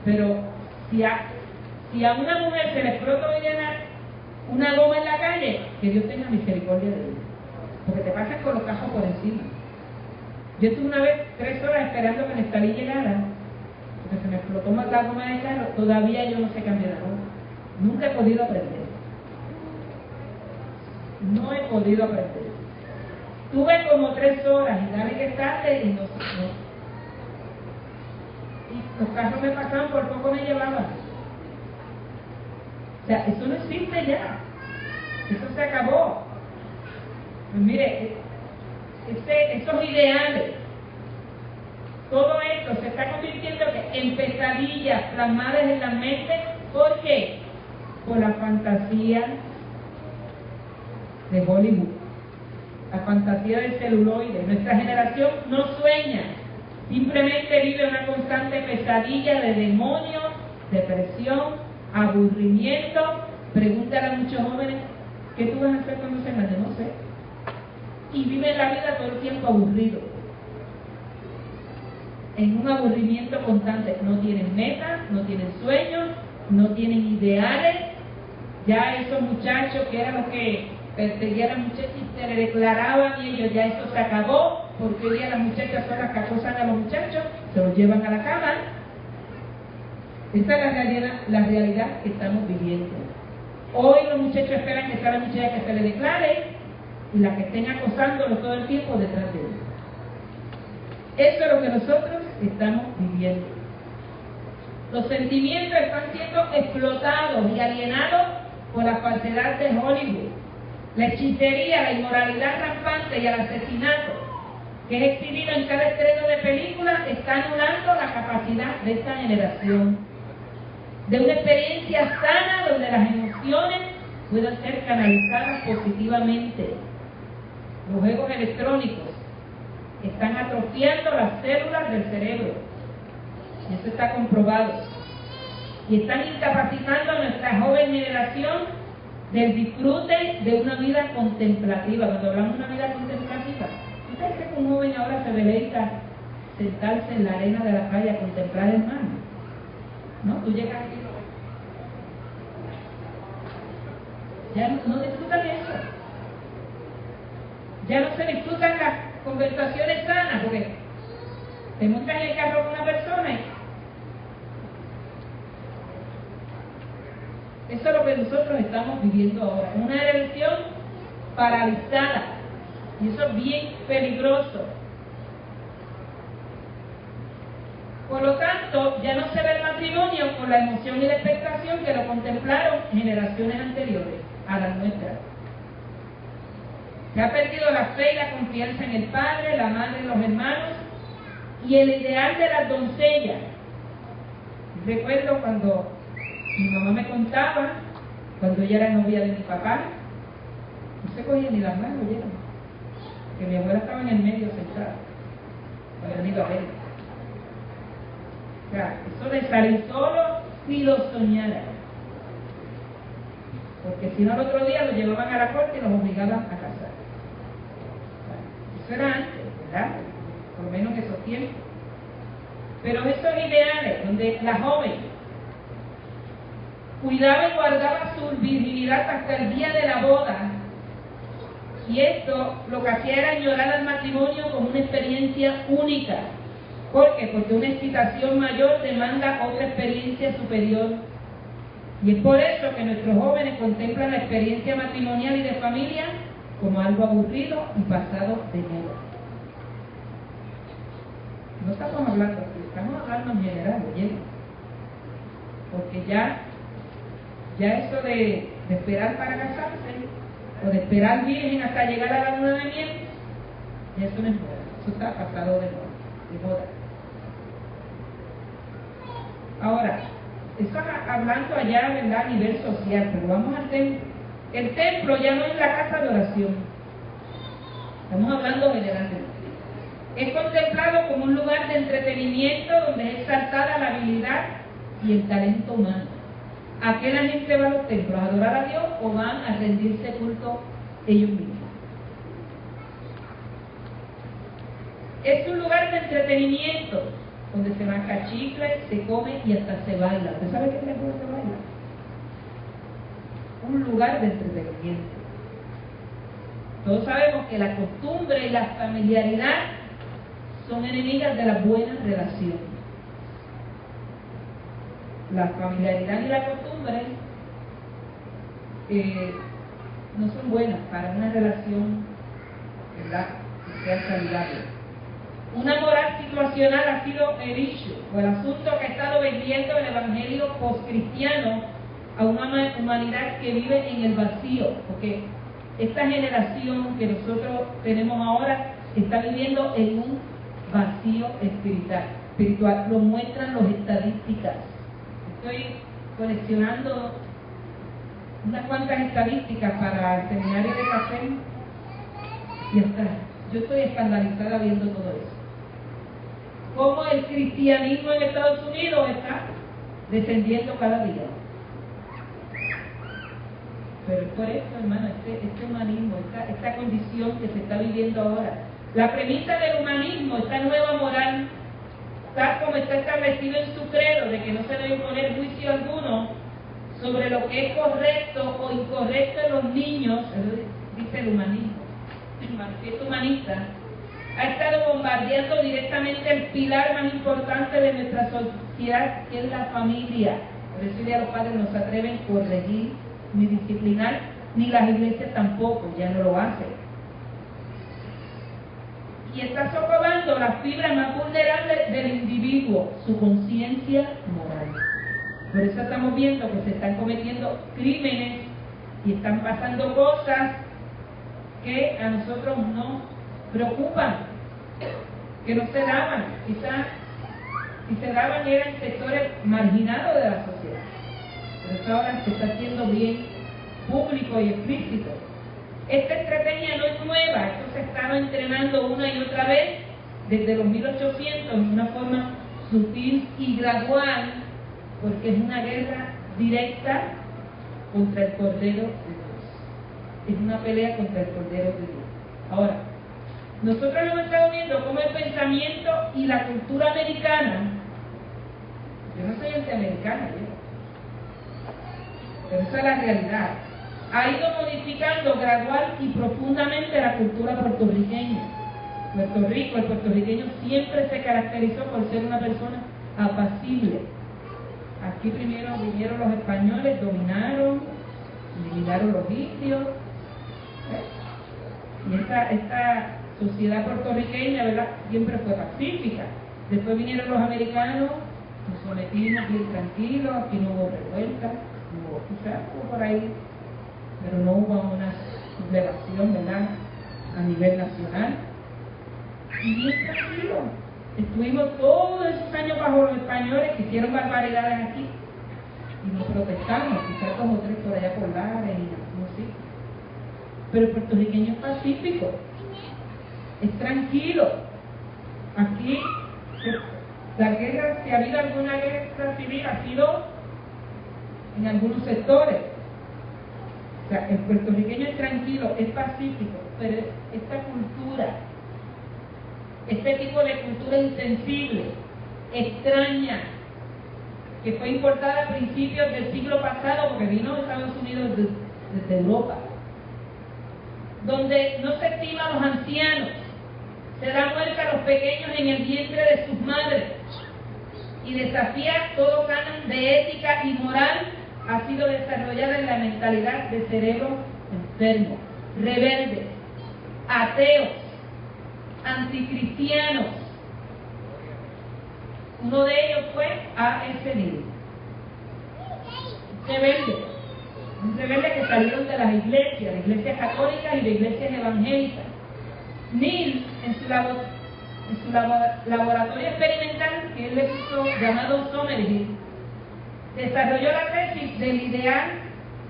Pero si a una mujer se le explota hoy día una goma en la calle, que Dios tenga misericordia de ella, porque te pasan con los cajos por encima. Yo estuve una vez 3 horas esperando que Nestalí llegara, porque se me explotó más la goma del carro. Todavía yo no sé cambiar la goma. Nunca he podido aprender. No he podido aprender. Tuve como 3 horas y dale que es tarde y no. Y los carros me pasaban, por poco me llevaban. O sea, eso no existe ya. Eso se acabó. Pues mire, esos ideales, todo esto se está convirtiendo en pesadillas plasmadas en la mente. ¿Por qué? Por la fantasía de Hollywood, la fantasía del celuloide. Nuestra generación no sueña, simplemente vive una constante pesadilla de demonios, depresión, aburrimiento. Pregúntale a muchos jóvenes, ¿qué tú vas a hacer cuando se grande? No sé. Y viven la vida todo el tiempo aburrido, en un aburrimiento constante. No tienen metas, no tienen sueños, no tienen ideales. Ya esos muchachos que eran los que perseguían a las muchachas y se le declaraban, y ellos, ya eso se acabó, porque hoy día las muchachas son las que acosan a los muchachos, se los llevan a la cama. Esta es la realidad que estamos viviendo. Hoy los muchachos esperan que sea la muchacha que se le declare y la que estén acosándolo todo el tiempo detrás de ellos. Eso es lo que nosotros estamos viviendo. Los sentimientos están siendo explotados y alienados por la falsedad de Hollywood, la hechicería, la inmoralidad rampante y el asesinato que es exhibido en cada estreno de película está anulando la capacidad de esta generación de una experiencia sana donde las emociones puedan ser canalizadas positivamente. Los juegos electrónicos están atrofiando las células del cerebro, y eso está comprobado, y están incapacitando a nuestra joven generación del disfrute de una vida contemplativa. Cuando hablamos de una vida contemplativa, ¿usted cree que un joven ahora se deleita sentarse en la arena de la playa a contemplar el mar? ¿No? Tú llegas aquí, ya no disfrutan eso. Ya no se disfrutan las conversaciones sanas, porque te montas en el carro con una persona y eso es lo que nosotros estamos viviendo ahora, una religión paralizada, y eso es bien peligroso. Por lo tanto, ya no se ve el matrimonio con la emoción y la expectación que lo contemplaron generaciones anteriores a las nuestras. Se ha perdido la fe y la confianza en el padre, la madre y los hermanos, y el ideal de las doncellas. Recuerdo cuando mi mamá me contaba, cuando ella era novia de mi papá, no se cogía ni las manos, oyeron, que mi abuela estaba en el medio sentada, cuando él iba a ver. O sea, eso de salir solo ni lo soñara. Porque si no, al otro día lo llevaban a la corte y los obligaban a casar. Eso era antes, ¿verdad? Por lo menos en esos tiempos. Pero esos ideales, donde la joven cuidaba y guardaba su virginidad hasta el día de la boda, y esto lo que hacía era añorar al matrimonio como una experiencia única. ¿Por qué? Porque una excitación mayor demanda otra experiencia superior. Y es por eso que nuestros jóvenes contemplan la experiencia matrimonial y de familia como algo aburrido y pasado de moda. No estamos hablando aquí, estamos hablando en general, ¿oye? Porque ya eso de esperar para casarse, o de esperar virgen hasta llegar a la luna de miel, eso no es moda, eso está pasado de moda. Ahora, eso hablando allá, ¿verdad?, a nivel social, pero vamos al templo. El templo ya no es la casa de oración, estamos hablando generalmente. Es contemplado como un lugar de entretenimiento donde es exaltada la habilidad y el talento humano. ¿A qué la gente va a los templos? ¿A adorar a Dios o van a rendirse culto ellos mismos? Es un lugar de entretenimiento donde se masca chicle, se come y hasta se baila. ¿Usted sabe qué es el se baila? Un lugar de entretenimiento. Todos sabemos que la costumbre y la familiaridad son enemigas de la buena relación. La familiaridad y la costumbre no son buenas para una relación, ¿verdad?, que sea saludable. Una moral situacional ha sido el issue, o el asunto que ha estado vendiendo el evangelio postcristiano a una humanidad que vive en el vacío, porque esta generación que nosotros tenemos ahora está viviendo en un vacío espiritual. Lo muestran las estadísticas. Estoy coleccionando unas cuantas estadísticas para el seminario de café y hasta yo estoy escandalizada viendo todo eso. Cómo el cristianismo en Estados Unidos está descendiendo cada día. Pero es por eso, hermano, este humanismo, esta condición que se está viviendo ahora. La premisa del humanismo, esta nueva moral, tal como está establecido en su credo, de que no se debe poner juicio alguno sobre lo que es correcto o incorrecto en los niños, dice el humanismo, el manifiesto humanista, ha estado bombardeando directamente el pilar más importante de nuestra sociedad, que es la familia. Por eso ya los padres no se atreven a corregir ni disciplinar, ni las iglesias tampoco, ya no lo hacen. Y está socavando las fibras más vulnerables del individuo, su conciencia moral. Por eso estamos viendo que se están cometiendo crímenes y están pasando cosas que a nosotros nos preocupan, que no se daban. Quizás si se daban eran sectores marginados de la sociedad. Pero eso ahora se está haciendo bien público y explícito. Esta estrategia no es nueva, esto se estaba entrenando una y otra vez desde los 1800 en una forma sutil y gradual, porque es una guerra directa contra el Cordero de Dios. Es una pelea contra el Cordero de Dios. Ahora, nosotros hemos estado viendo cómo el pensamiento y la cultura americana, yo no soy antiamericana, pero esa es la realidad, ha ido modificando gradual y profundamente la cultura puertorriqueña. Puerto Rico, el puertorriqueño siempre se caracterizó por ser una persona apacible. Aquí primero vinieron los españoles, dominaron, eliminaron los indios, y esta sociedad puertorriqueña, ¿verdad?, siempre fue pacífica. Después vinieron los americanos, nos sometimos bien tranquilos, aquí no hubo revueltas, quizás hubo por ahí, pero no hubo una sublevación, ¿verdad?, a nivel nacional. Y bien tranquilo. Estuvimos todos esos años bajo los españoles que hicieron barbaridades aquí. Y nos protestamos, quizás 2 o 3 por allá por Lares y no sé. Pero el puertorriqueño es pacífico, es tranquilo. Aquí, la guerra, si ha habido alguna guerra civil, ha sido en algunos sectores. O sea, el puertorriqueño es tranquilo, es pacífico, pero esta cultura, este tipo de cultura insensible, extraña, que fue importada a principios del siglo pasado, porque vino de Estados Unidos desde Europa, donde no se estima a los ancianos, se da muerte a los pequeños en el vientre de sus madres, y desafía todo canon de ética y moral, ha sido desarrollada en la mentalidad de cerebros enfermos, rebeldes, ateos, anticristianos. Uno de ellos fue A.S. Neil, un rebelde que salieron de las iglesias católicas y de iglesias evangélicas. Neil, en su laboratorio experimental que él les hizo, llamado Somerville, desarrolló la tesis del ideal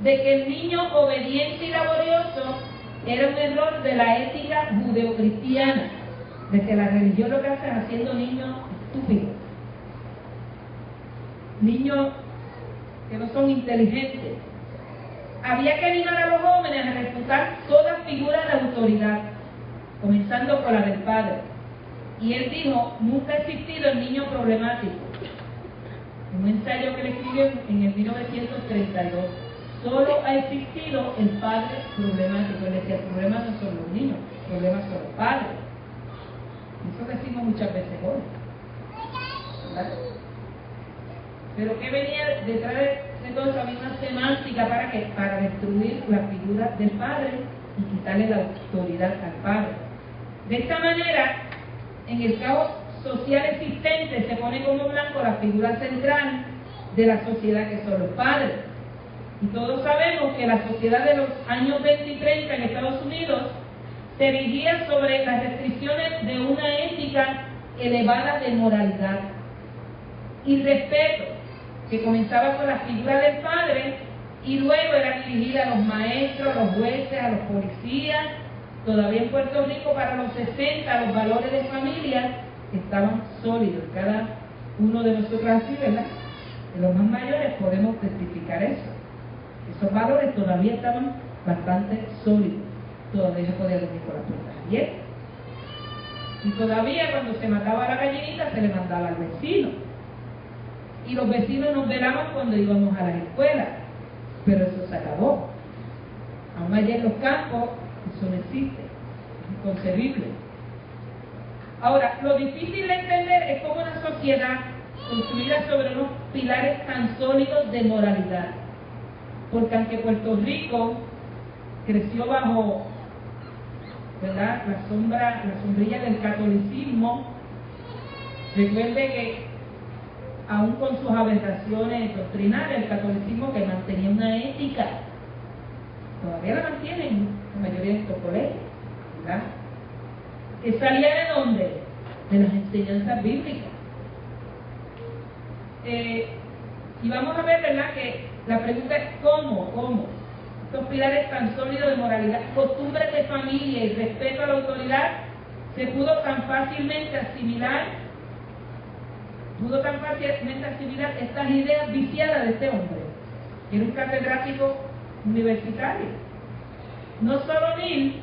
de que el niño obediente y laborioso era un error de la ética judeocristiana, de que la religión lo que hace es haciendo niños estúpidos, niños que no son inteligentes. Había que animar a los jóvenes a refutar toda figura de autoridad, comenzando por la del padre. Y él dijo: nunca ha existido el niño problemático. En un ensayo que él escribió en el 1932, solo ha existido el padre problemático. Él decía: el problema no son los niños, el problema son los padres. Eso decimos muchas veces hoy, ¿verdad? Pero ¿qué venía detrás de todo eso? Había una semántica para que para destruir la figura del padre y quitarle la autoridad al padre. De esta manera, en el caos social existente se pone como blanco la figura central de la sociedad, que son los padres. Y todos sabemos que la sociedad de los años 20 y 30 en Estados Unidos se erigía sobre las restricciones de una ética elevada de moralidad y respeto, que comenzaba con la figura del padre y luego era dirigida a los maestros, a los jueces, a los policías. Todavía en Puerto Rico, para los 60, los valores de familia estaban sólidos. Cada uno de nosotros así, ¿verdad? De los más mayores podemos testificar eso. Esos valores todavía estaban bastante sólidos. Todavía se podía dormir con las puertas abiertas. Y todavía cuando se mataba la gallinita se le mandaba al vecino. Y los vecinos nos velaban cuando íbamos a las escuelas. Pero eso se acabó. Aún allá en los campos eso no existe. Es inconcebible. Ahora, lo difícil de entender es cómo una sociedad construida sobre unos pilares tan sólidos de moralidad. Porque aunque Puerto Rico creció bajo, ¿verdad?, la sombrilla del catolicismo, recuerde que aún con sus aberraciones doctrinales, el catolicismo, que mantenía una ética, todavía la mantienen la mayoría de estos colegios, ¿verdad?, que salía ¿de dónde? De las enseñanzas bíblicas. Y vamos a ver, ¿verdad?, que la pregunta es ¿cómo? Estos pilares tan sólidos de moralidad, costumbres de familia y respeto a la autoridad, se pudo tan fácilmente asimilar estas ideas viciadas de este hombre, que era un catedrático universitario. No solo Neil,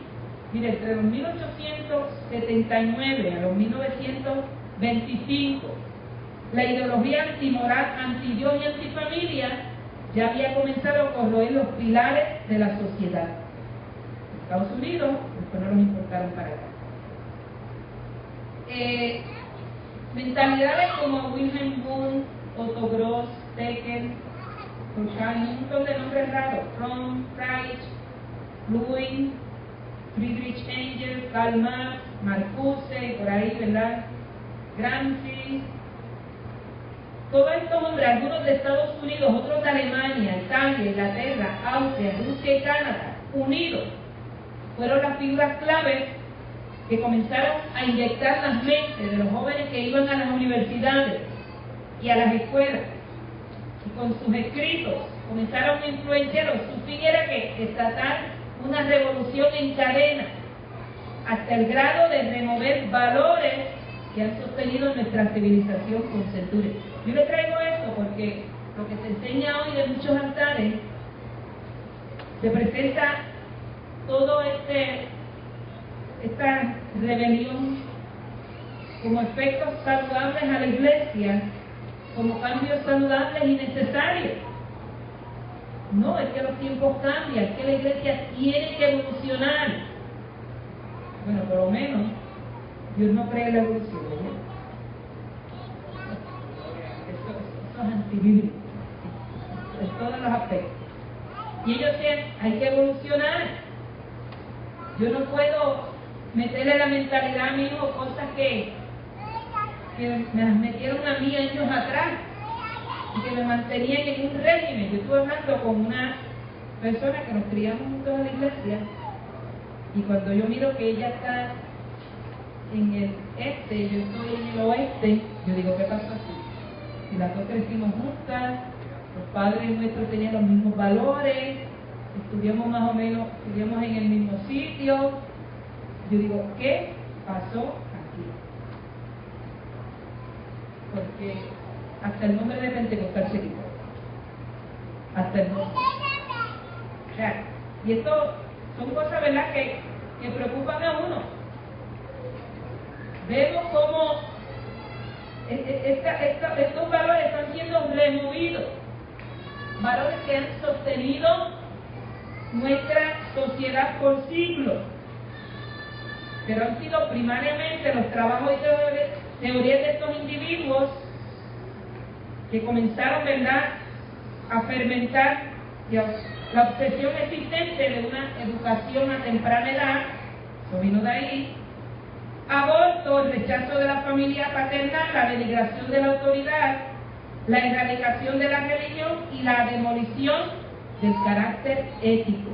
mire, entre los 1879 a los 1925, la ideología antimoral, antidios y antifamilia ya había comenzado a corroer los pilares de la sociedad. En Estados Unidos, después no los importaron para acá. Mentalidades como Wilhelm Wundt, Otto Gross, Stecker, Durkheim, un montón de nombres raros, Fromm, Reich, Luhmann, Friedrich Engels, Karl Marx, Marcuse, por ahí, ¿verdad?, Gramsci. Todos estos hombres, algunos de Estados Unidos, otros de Alemania, Italia, Inglaterra, Austria, Rusia y Canadá, unidos, fueron las figuras claves que comenzaron a inyectar las mentes de los jóvenes que iban a las universidades y a las escuelas. Y con sus escritos comenzaron a influenciarlos. Su fin era que desatar una revolución en cadena, hasta el grado de remover valores que han sostenido nuestra civilización con centurias. Yo le traigo esto porque lo que se enseña hoy de muchos altares, se presenta todo esta rebelión como efectos saludables a la iglesia, como cambios saludables y necesarios. No, es que los tiempos cambian, es que la iglesia tiene que evolucionar. Bueno, por lo menos Dios no cree en la evolución, ¿verdad? Eso es antibíblico en todos los aspectos. Y ellos dicen, hay que evolucionar. Yo no puedo meterle la mentalidad a mi hijo cosas que me las metieron a mí años atrás y que me mantenían en un régimen. Yo estuve hablando con una persona que nos criamos juntos en la iglesia, y cuando yo miro que ella está en el este, yo estoy en el oeste, yo digo, ¿qué pasó aquí? Y las dos crecimos juntas, los padres nuestros tenían los mismos valores, estudiamos más o menos, estudiamos en el mismo sitio. Yo digo, ¿qué pasó aquí? Porque hasta el nombre de Pentecostal se quitó. Hasta el nombre. O sea, y esto son cosas, ¿verdad?, que preocupan a uno. Vemos cómo estos valores están siendo removidos. Valores que han sostenido nuestra sociedad por siglos, pero han sido primariamente los trabajos y teorías de estos individuos que comenzaron, ¿verdad?, a fermentar la obsesión existente de una educación a temprana edad. Eso vino de ahí. Aborto, el rechazo de la familia paternal, la denigración de la autoridad, la erradicación de la religión y la demolición del carácter ético.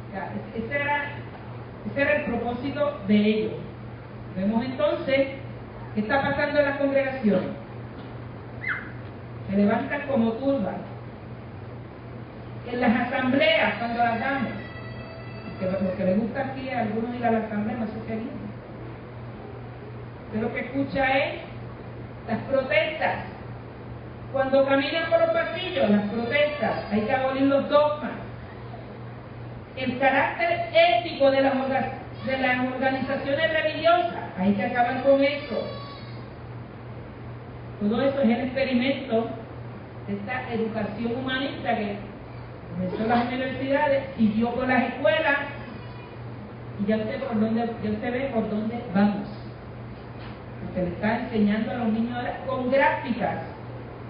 O sea, ese era el propósito de ellos. Vemos entonces qué está pasando en las congregaciones. Se levantan como turbas. En las asambleas, cuando las damos, lo que les gusta aquí a algunos ir a la asamblea, no sé qué viene. Usted lo que escucha es las protestas. Cuando caminan por los pasillos, las protestas, hay que abolir los dogmas. El carácter ético de las organizaciones religiosas, hay que acabar con eso. Todo eso es el experimento de esta educación humanista que comenzó en las universidades, siguió por las escuelas, y ya usted ve por dónde vamos. Porque le está enseñando a los niños ahora con gráficas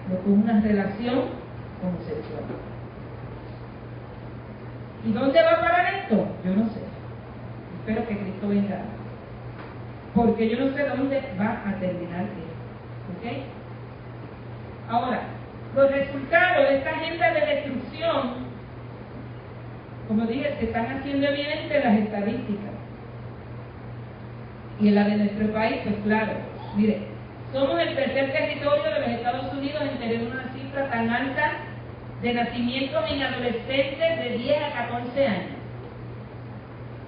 lo que es una relación homosexual. ¿Y dónde va a parar esto? Yo no sé. Espero que Cristo venga, porque yo no sé dónde va a terminar esto. ¿Ok? Ahora, los resultados de esta agenda de destrucción, como dije, se están haciendo evidentes las estadísticas. Y en la de nuestro país, pues claro, mire, somos el tercer territorio de los Estados Unidos en tener una cifra tan alta de nacimientos en adolescentes de 10 a 14 años.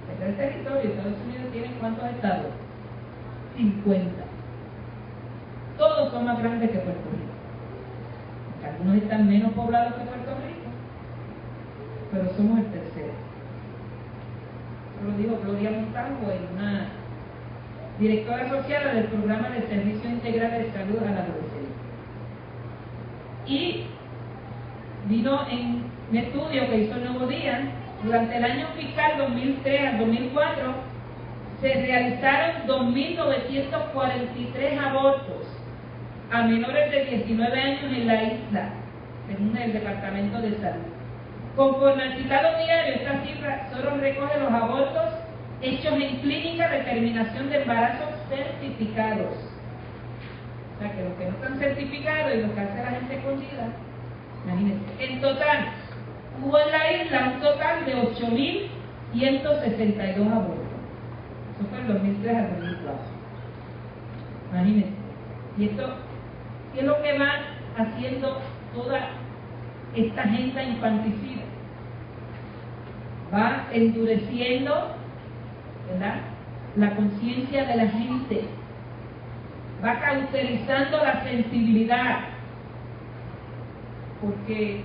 El tercer territorio de Estados Unidos tiene ¿cuántos estados? 50. Todos son más grandes que Puerto Rico. Algunos están menos poblados que Puerto Rico, pero somos el tercero. Eso lo dijo Gloria Montalvo, una directora social del programa de Servicio Integral de Salud a la Adolescencia. Y vino en un estudio que hizo el Nuevo Día, durante el año fiscal 2003 al 2004, se realizaron 2.943 abortos a menores de 19 años en la isla, según el Departamento de Salud. Conforme al citado diario, esta cifra solo recoge los abortos hechos en clínica de terminación de embarazos certificados. O sea, que los que no están certificados y los que hace la gente escondida, imagínense. En total, hubo en la isla un total de 8.162 abortos. Eso fue el 2003 al 2004. Imagínense. Y esto, ¿qué es lo que va haciendo toda esta agenda infanticida? Va endureciendo, ¿verdad?, la conciencia de la gente, va cauterizando la sensibilidad, porque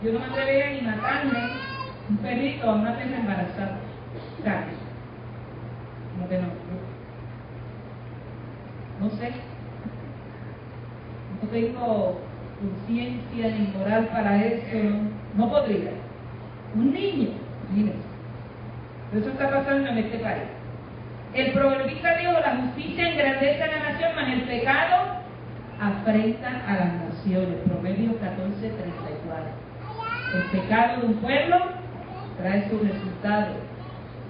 yo no me atrevería ni matarle un perrito a una perra embarazada. ¿Sabes? Como que no. No sé. No tengo conciencia ni moral para eso. No podría. Un niño, imagínense. Eso está pasando en este país. El proverbista dijo: la justicia engrandece a la nación, mas el pecado afrenta a las naciones. Proverbios 14:34. El pecado de un pueblo trae sus resultados.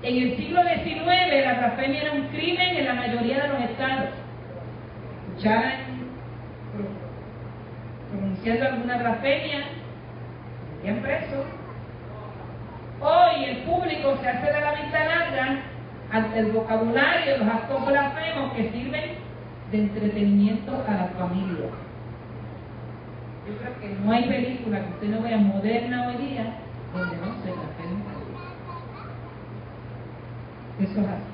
En el siglo XIX la blasfemia era un crimen en la mayoría de los estados. Escuchaban pronunciando alguna blasfemia, serían presos. Hoy el público se hace de la vista larga ante el vocabulario de los actos blasfemos que sirven de entretenimiento a la familia. Yo creo que no hay película que usted no vea moderna hoy día donde no se blasfeme. Eso es así.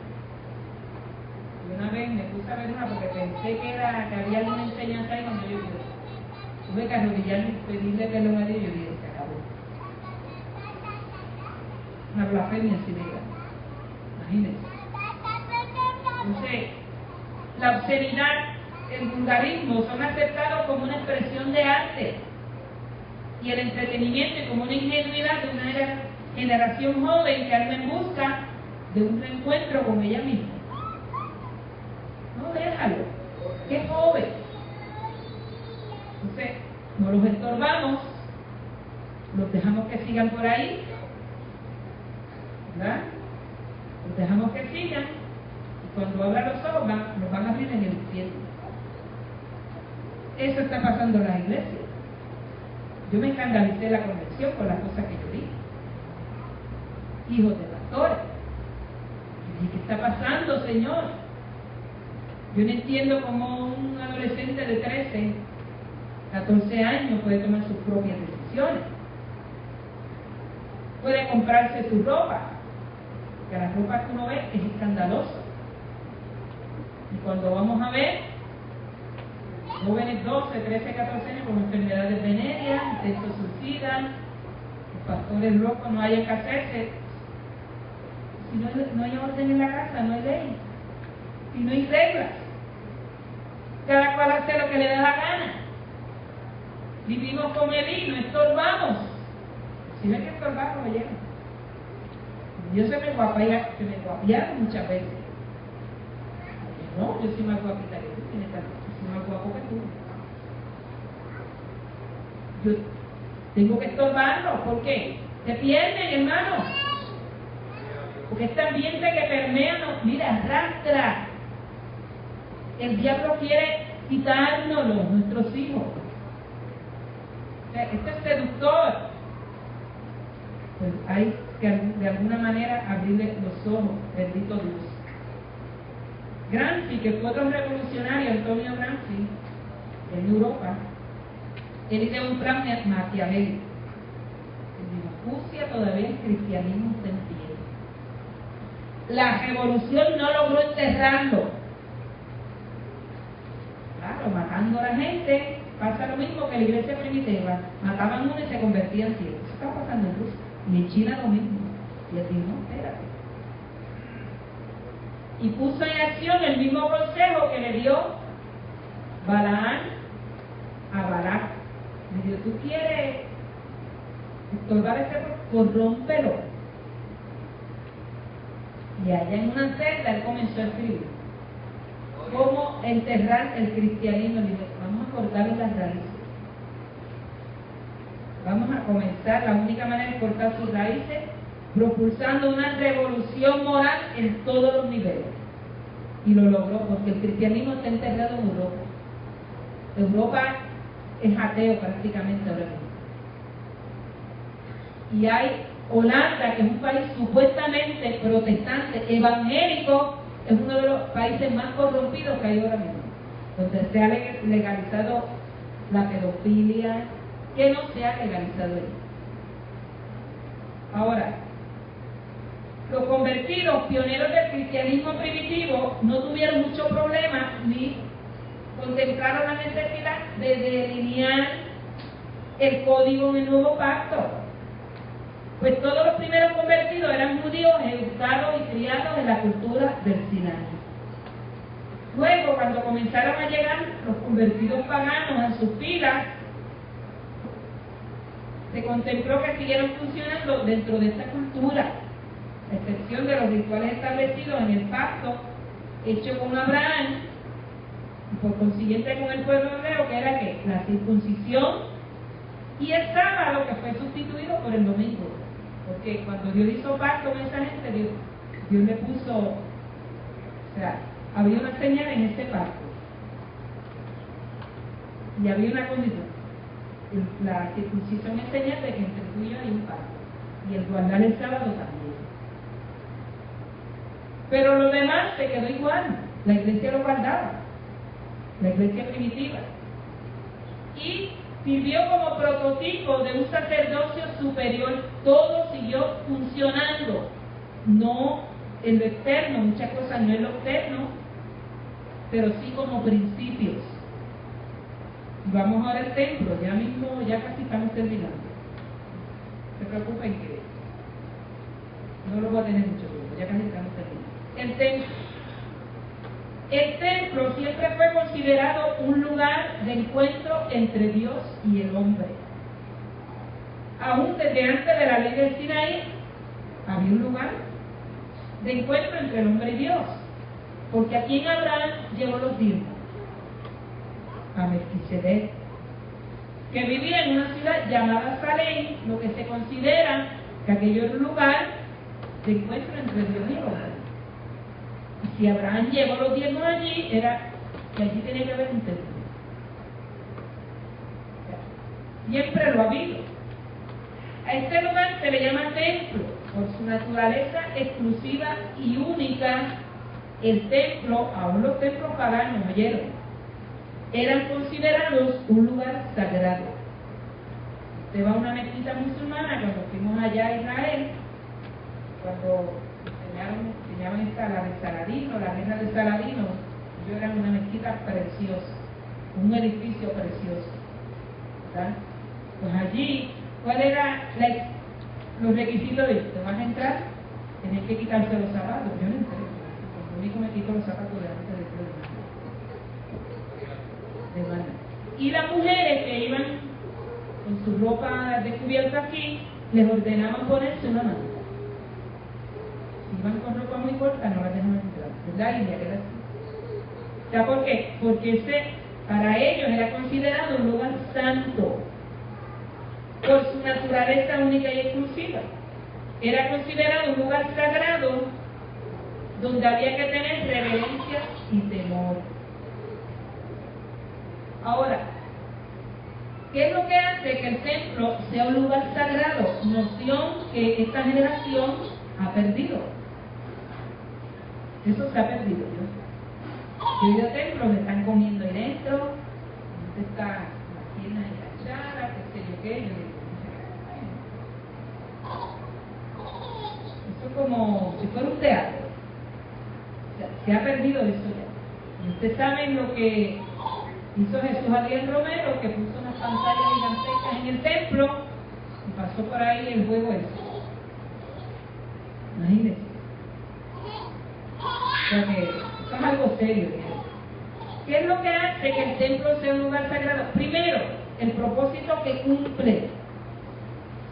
Y una vez me puse a ver una porque pensé que había alguna enseñanza ahí cuando yo tuve que arrodillarme y pedirle perdón a Dios y yo dije: se acabó. Una blasfemia así de grande. Imagínense. Entonces, la obscenidad, el vulgarismo son aceptados como una expresión de arte, y el entretenimiento como una ingenuidad de una generación joven que anda en busca de un reencuentro con ella misma. No, déjalo, que es joven. Entonces, no los estorbamos, los dejamos que sigan por ahí, ¿verdad? Los dejamos que sigan, y cuando abran los ojos los van a abrir en el infierno. Eso está pasando en las iglesias. Yo me escandalicé en la convención por las cosas que yo vi. Hijos de pastores. Y dije: ¿qué está pasando, Señor? Yo no entiendo cómo un adolescente de 13, 14 años puede tomar sus propias decisiones. Puede comprarse su ropa, que la ropa que uno ve es escandalosa. Y cuando vamos a ver jóvenes 12, 13, 14 años con enfermedades venéreas, intentos suicidas, los pastores locos no hayan que hacerse. Si no hay orden en la casa, no hay ley. Si no hay reglas, cada cual hace lo que le da la gana. Vivimos con él y no estorbamos. Si no hay que estorbar, no llega. Yo se me guapiaron muchas veces. No, yo soy más guapita que tú, soy más guapo que tú. Yo tengo que estorbarlo. ¿Por qué? Se pierden, hermano. Porque este ambiente que permea nos, mira, arrastra. El diablo quiere quitárnoslo, nuestros hijos. O sea, este es seductor. Pues hay que de alguna manera abrirle los ojos, bendito Dios. Gramsci, que fue otro revolucionario, Antonio Gramsci, en Europa, él ideó un plan maquiavélico. En Rusia todavía el cristianismo está en pie. La revolución no logró enterrarlo. Claro, matando a la gente, pasa lo mismo que la iglesia primitiva. Mataban uno y se convertían en 100. Eso está pasando en Rusia. Y en China lo mismo. Y él dijo: no, espérate. Y puso en acción el mismo consejo que le dio Balaam a Balac. Le dijo: tú quieres estorbar ese, corrómpelo. Y allá en una celda él comenzó a escribir cómo enterrar el cristianismo. Le dijo: vamos a cortarle las raíces. Vamos a comenzar, la única manera de cortar sus raíces, propulsando una revolución moral en todos los niveles. Y lo logró, porque el cristianismo está enterrado en Europa. Europa es ateo prácticamente ahora mismo. Y hay Holanda, que es un país supuestamente protestante, evangélico, es uno de los países más corrompidos que hay ahora mismo, donde se ha legalizado la pedofilia, que no se ha legalizado ahí. Ahora, los convertidos, pioneros del cristianismo primitivo, no tuvieron mucho problema ni contemplaron la necesidad de delinear el código en el nuevo pacto. Pues todos los primeros convertidos eran judíos educados y criados en la cultura del Sinaí. Luego, cuando comenzaron a llegar los convertidos paganos en sus filas, se contempló que siguieron funcionando dentro de esta cultura, a excepción de los rituales establecidos en el pacto hecho con Abraham y por consiguiente con el pueblo hebreo, que era ¿qué? La circuncisión y el sábado, que fue sustituido por el domingo. Porque cuando Dios hizo pacto con esa gente, Dios le puso, o sea, había una señal en ese pacto y había una condición. La circuncisión es señal de que entre tú y yo hay un pacto, y el guardar el sábado también. Pero lo demás se quedó igual. La iglesia lo guardaba, la iglesia primitiva, y sirvió como prototipo de un sacerdocio superior. Todo siguió funcionando, no en lo externo, muchas cosas no en lo externo, pero sí como principios. Vamos ahora al templo, ya mismo, ya casi estamos terminando. No se preocupen que no lo voy a tener mucho tiempo, ya casi estamos terminando. El templo. El templo siempre fue considerado un lugar de encuentro entre Dios y el hombre. Aún desde antes de la ley del Sinaí, había un lugar de encuentro entre el hombre y Dios. Porque aquí en Abraham llevó los diezmos a Melquisedec, que vivía en una ciudad llamada Salem, lo que se considera que aquello era un lugar de encuentro entre Dios y el hombre. Y si Abraham llevó los diezmos allí, era que allí tenía que haber un templo. Siempre lo ha habido. A este lugar se le llama templo por su naturaleza exclusiva y única. El templo, aún los templos paganos, ¿oyeron?, eran considerados un lugar sagrado. Usted va a una mezquita musulmana, cuando fuimos allá a Israel, cuando enseñaban la de Saladino, la reina de Saladino, yo era una mezquita preciosa, un edificio precioso, ¿verdad? Pues allí, ¿cuál era los requisitos de esto? ¿Te vas a entrar? Tienes que quitarse los zapatos. Yo no entré, lo único me quito los zapatos delante del pueblo. Y las mujeres que iban con su ropa descubierta aquí, les ordenaban ponerse una manta. Si iban con ropa muy corta, no las dejaban entrar, ¿verdad? Y era así. ¿Sabes por qué? Porque para ellos era considerado un lugar santo por su naturaleza única y exclusiva. Era considerado un lugar sagrado donde había que tener reverencia y temor. Ahora, ¿qué es lo que hace que el templo sea un lugar sagrado? Noción que esta generación ha perdido. Eso se ha perdido. Yo he ido a templos donde están comiendo ahí dentro, donde está la pierna enganchada, qué sé yo qué. Yo digo, eso es como si fuera un teatro. O sea, se ha perdido eso ya. Y ustedes saben lo que hizo Jesús Adrián Romero, que puso unas pantallas gigantescas en el templo y pasó por ahí el juego ese. Imagínense. O sea que eso es algo serio. ¿Qué es lo que hace que el templo sea un lugar sagrado? Primero, el propósito que cumple,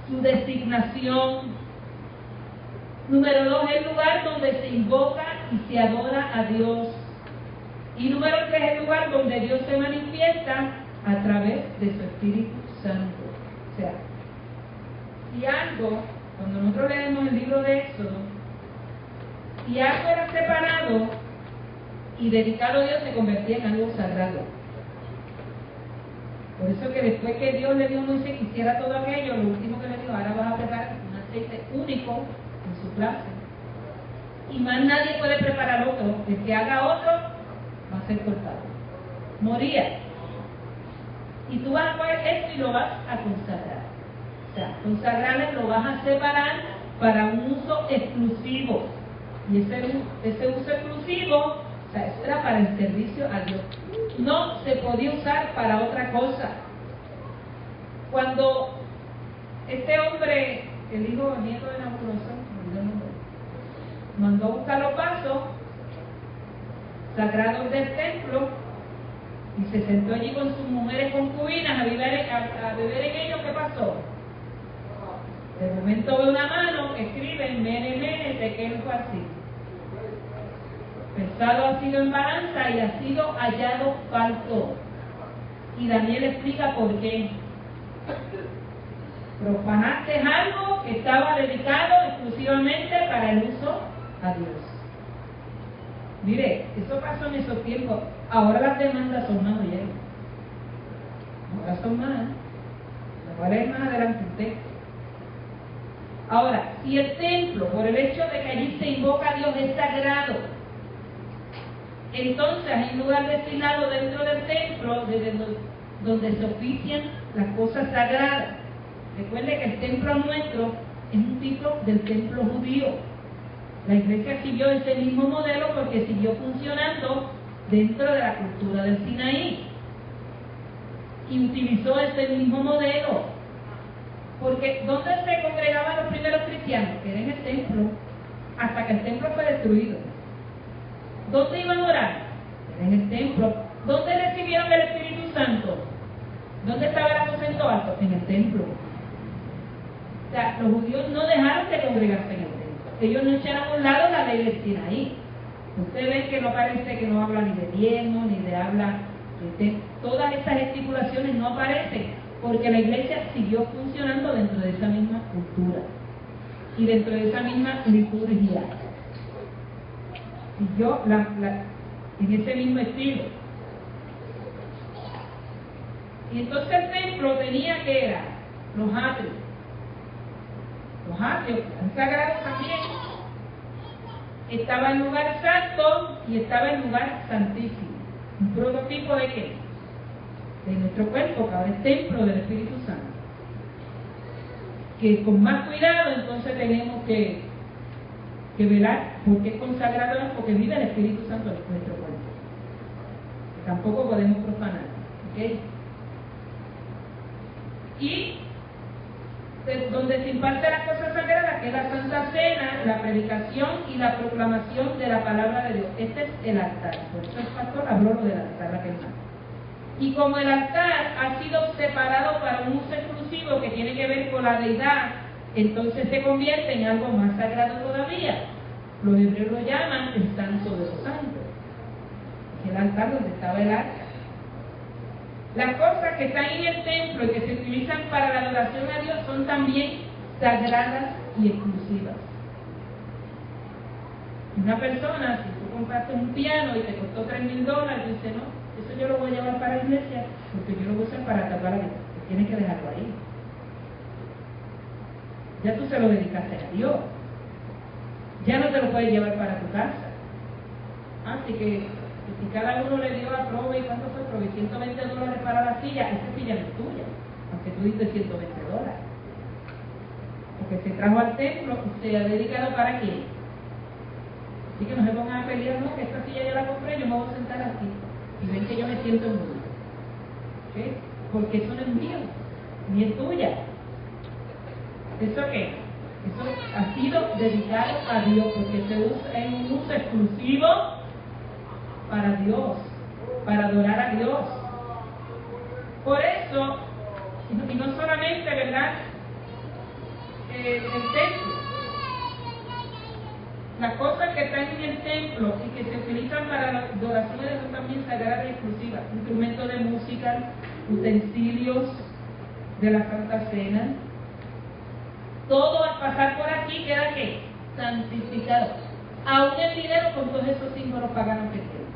su designación. Número 2, el lugar donde se invoca y se adora a Dios. Y número 3, el lugar donde Dios se manifiesta a través de su Espíritu Santo. O sea, si algo, cuando nosotros leemos el libro de Éxodo, si algo era separado y dedicado a Dios, se convertía en algo sagrado. Por eso que después que Dios le dio a Moisés que hiciera todo aquello, lo último que le dijo, ahora vas a preparar un aceite único en su clase. Y más nadie puede preparar otro. El que haga otro va a ser cortado. Moría. Y tú vas a coger esto y lo vas a consagrar. O sea, consagrarlo lo vas a separar para un uso exclusivo. Y ese uso exclusivo, o sea, eso era para el servicio a Dios. No se podía usar para otra cosa. Cuando este hombre, el nieto de Nabucodonosor, mandó a buscar los vasos sagrados del templo y se sentó allí con sus mujeres concubinas a beber en ellos, ¿qué pasó? De momento ve una mano que escribe Mene, Tekel, así. Pesado ha sido en balanza y ha sido hallado falto. Y Daniel explica por qué. Profanaste algo que estaba dedicado exclusivamente para el uso a Dios. Mire, eso pasó en esos tiempos. Ahora las demandas son más, oye. Ahora son más. Lo voy a leer más adelante usted. Ahora, si el templo, por el hecho de que allí se invoca a Dios, es sagrado, entonces hay un lugar destinado dentro del templo desde donde se ofician las cosas sagradas. Recuerde que el templo nuestro es un tipo del templo judío. La iglesia siguió ese mismo modelo porque siguió funcionando dentro de la cultura del Sinaí y utilizó ese mismo modelo. Porque ¿dónde se congregaban los primeros cristianos? Era en el templo, hasta que el templo fue destruido. ¿Dónde iban a orar? Era en el templo. ¿Dónde recibieron el Espíritu Santo? ¿Dónde estaba el aposento alto? En el templo. O sea, los judíos no dejaron de congregarse en el templo. Ellos no echaron a un lado la ley del Sinaí. Usted ve que no parece que no habla ni de diezmo, ni de habla de todas estas estipulaciones no aparecen, porque la iglesia siguió funcionando dentro de esa misma cultura y dentro de esa misma liturgia. Siguió en ese mismo estilo. Y entonces el templo tenía que era los atrios. Los atrios eran sagrados también. Estaba el lugar santo y estaba el lugar santísimo. ¿Un prototipo de qué? De nuestro cuerpo, que ahora es templo del Espíritu Santo. Que con más cuidado entonces tenemos que velar, porque es consagrado, porque vive el Espíritu Santo en nuestro cuerpo. Que tampoco podemos profanar. ¿Okay? Y donde se imparte las cosas sagradas, que es la Santa Cena, la predicación y la proclamación de la palabra de Dios. Este es el altar. Por eso el pastor habló lo del altar, la que más. Y como el altar ha sido separado para un uso exclusivo que tiene que ver con la deidad, entonces se convierte en algo más sagrado todavía. Los hebreos lo llaman el santo de los santos. Es el altar donde estaba el arca. Las cosas que están en el templo y que se utilizan para la adoración a Dios son también sagradas y exclusivas. Una persona, si tú compraste un piano y te costó $3,000, dice, no, eso yo lo voy a llevar para la iglesia porque yo lo voy a usar para tapar la iglesia. Tienes que dejarlo ahí. Ya tú se lo dedicaste a Dios. Ya no te lo puedes llevar para tu casa. Así que si cada uno le dio a Prove, ¿y cuánto fue Prove? $120 para la silla, esa silla no es tuya, aunque tú diste $120. Porque se trajo al templo y se ha dedicado para quién. Así que no se pongan a pelear, no, que esta silla yo la compré, yo me voy a sentar aquí. Y ven que yo me siento en mundo. ¿Okay? Porque eso no es mío, ni es tuya. ¿Eso qué? Eso ha sido dedicado a Dios, porque se usa en un uso exclusivo para Dios, para adorar a Dios. Por eso, y no solamente, ¿verdad? El templo. Las cosas que están en el templo y que se utilizan para la adoración de Dios son también sagradas y exclusivas. Instrumentos de música, utensilios de la Santa Cena. Todo al pasar por aquí queda ¿qué? Santificado. Aún el dinero con todos esos símbolos paganos que tiene.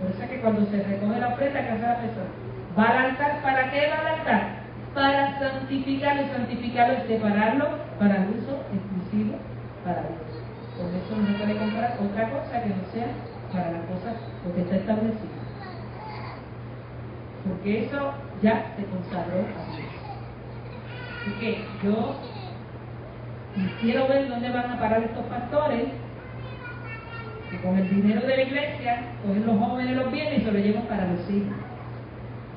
Por eso es que cuando se recoge la ofrenda que hace la persona, va al altar. ¿Para qué va al altar? Para santificarlo y santificarlo y separarlo para el uso exclusivo para Dios. Por eso no se puede comprar otra cosa que no sea para las cosas lo que está establecido. Porque eso ya se consagró a Dios. Así que yo quiero ver dónde van a parar estos pastores que con el dinero de la iglesia cogen los jóvenes los bienes y se los llevan para los hijos.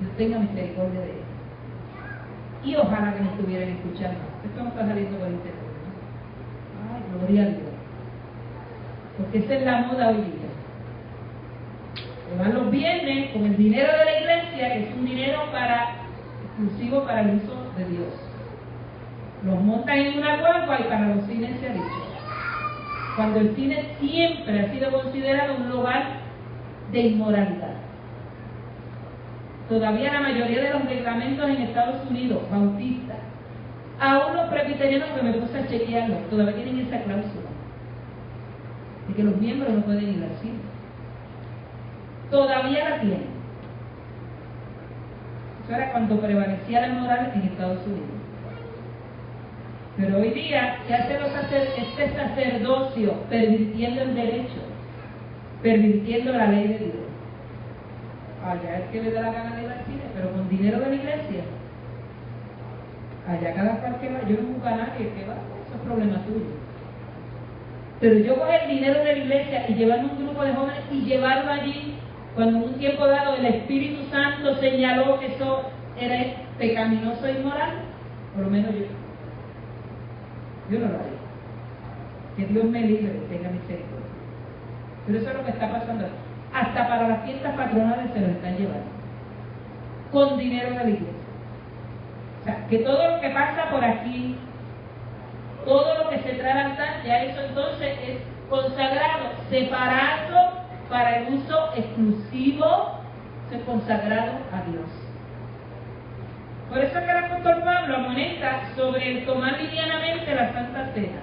Dios tenga misericordia de ellos. Y ojalá que me estuvieran escuchando. Esto no está saliendo por internet, ¿no? Ay, gloria a Dios. Porque esa es la moda hoy día. Que van los viernes con el dinero de la iglesia, que es un dinero exclusivo para el uso de Dios. Los montan en una guagua y para los cines se ha dicho. Cuando el cine siempre ha sido considerado un lugar de inmoralidad. Todavía la mayoría de los reglamentos en Estados Unidos, bautistas, aún los presbiterianos, que me puse a chequearlo, todavía tienen esa cláusula de que los miembros no pueden ir al cine. Todavía la tienen. Eso era cuando prevalecía la moral en Estados Unidos. Pero hoy día se hace este sacerdocio pervirtiendo el derecho, pervirtiendo la ley de Dios. Allá es que le da la gana de ir al cine, pero con dinero de la iglesia. Allá cada cual que va, yo no busco a nadie que va, eso es problema tuyo. Pero yo coger el dinero de la iglesia y llevarme un grupo de jóvenes y llevarlo allí, cuando en un tiempo dado el Espíritu Santo señaló que eso era pecaminoso e inmoral, por lo menos yo no lo haría. Que Dios me libre, tenga misericordia. Pero eso es lo que está pasando. Hasta para las fiestas patronales se lo están llevando. Con dinero de la iglesia. O sea, que todo lo que pasa por aquí, todo lo que se trae al altar, ya eso entonces es consagrado, separado para el uso exclusivo, es consagrado a Dios. Por eso es que el apóstol Pablo amonesta sobre el tomar livianamente la Santa Cena,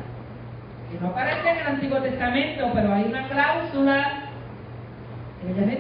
que no aparece en el Antiguo Testamento, pero hay una cláusula.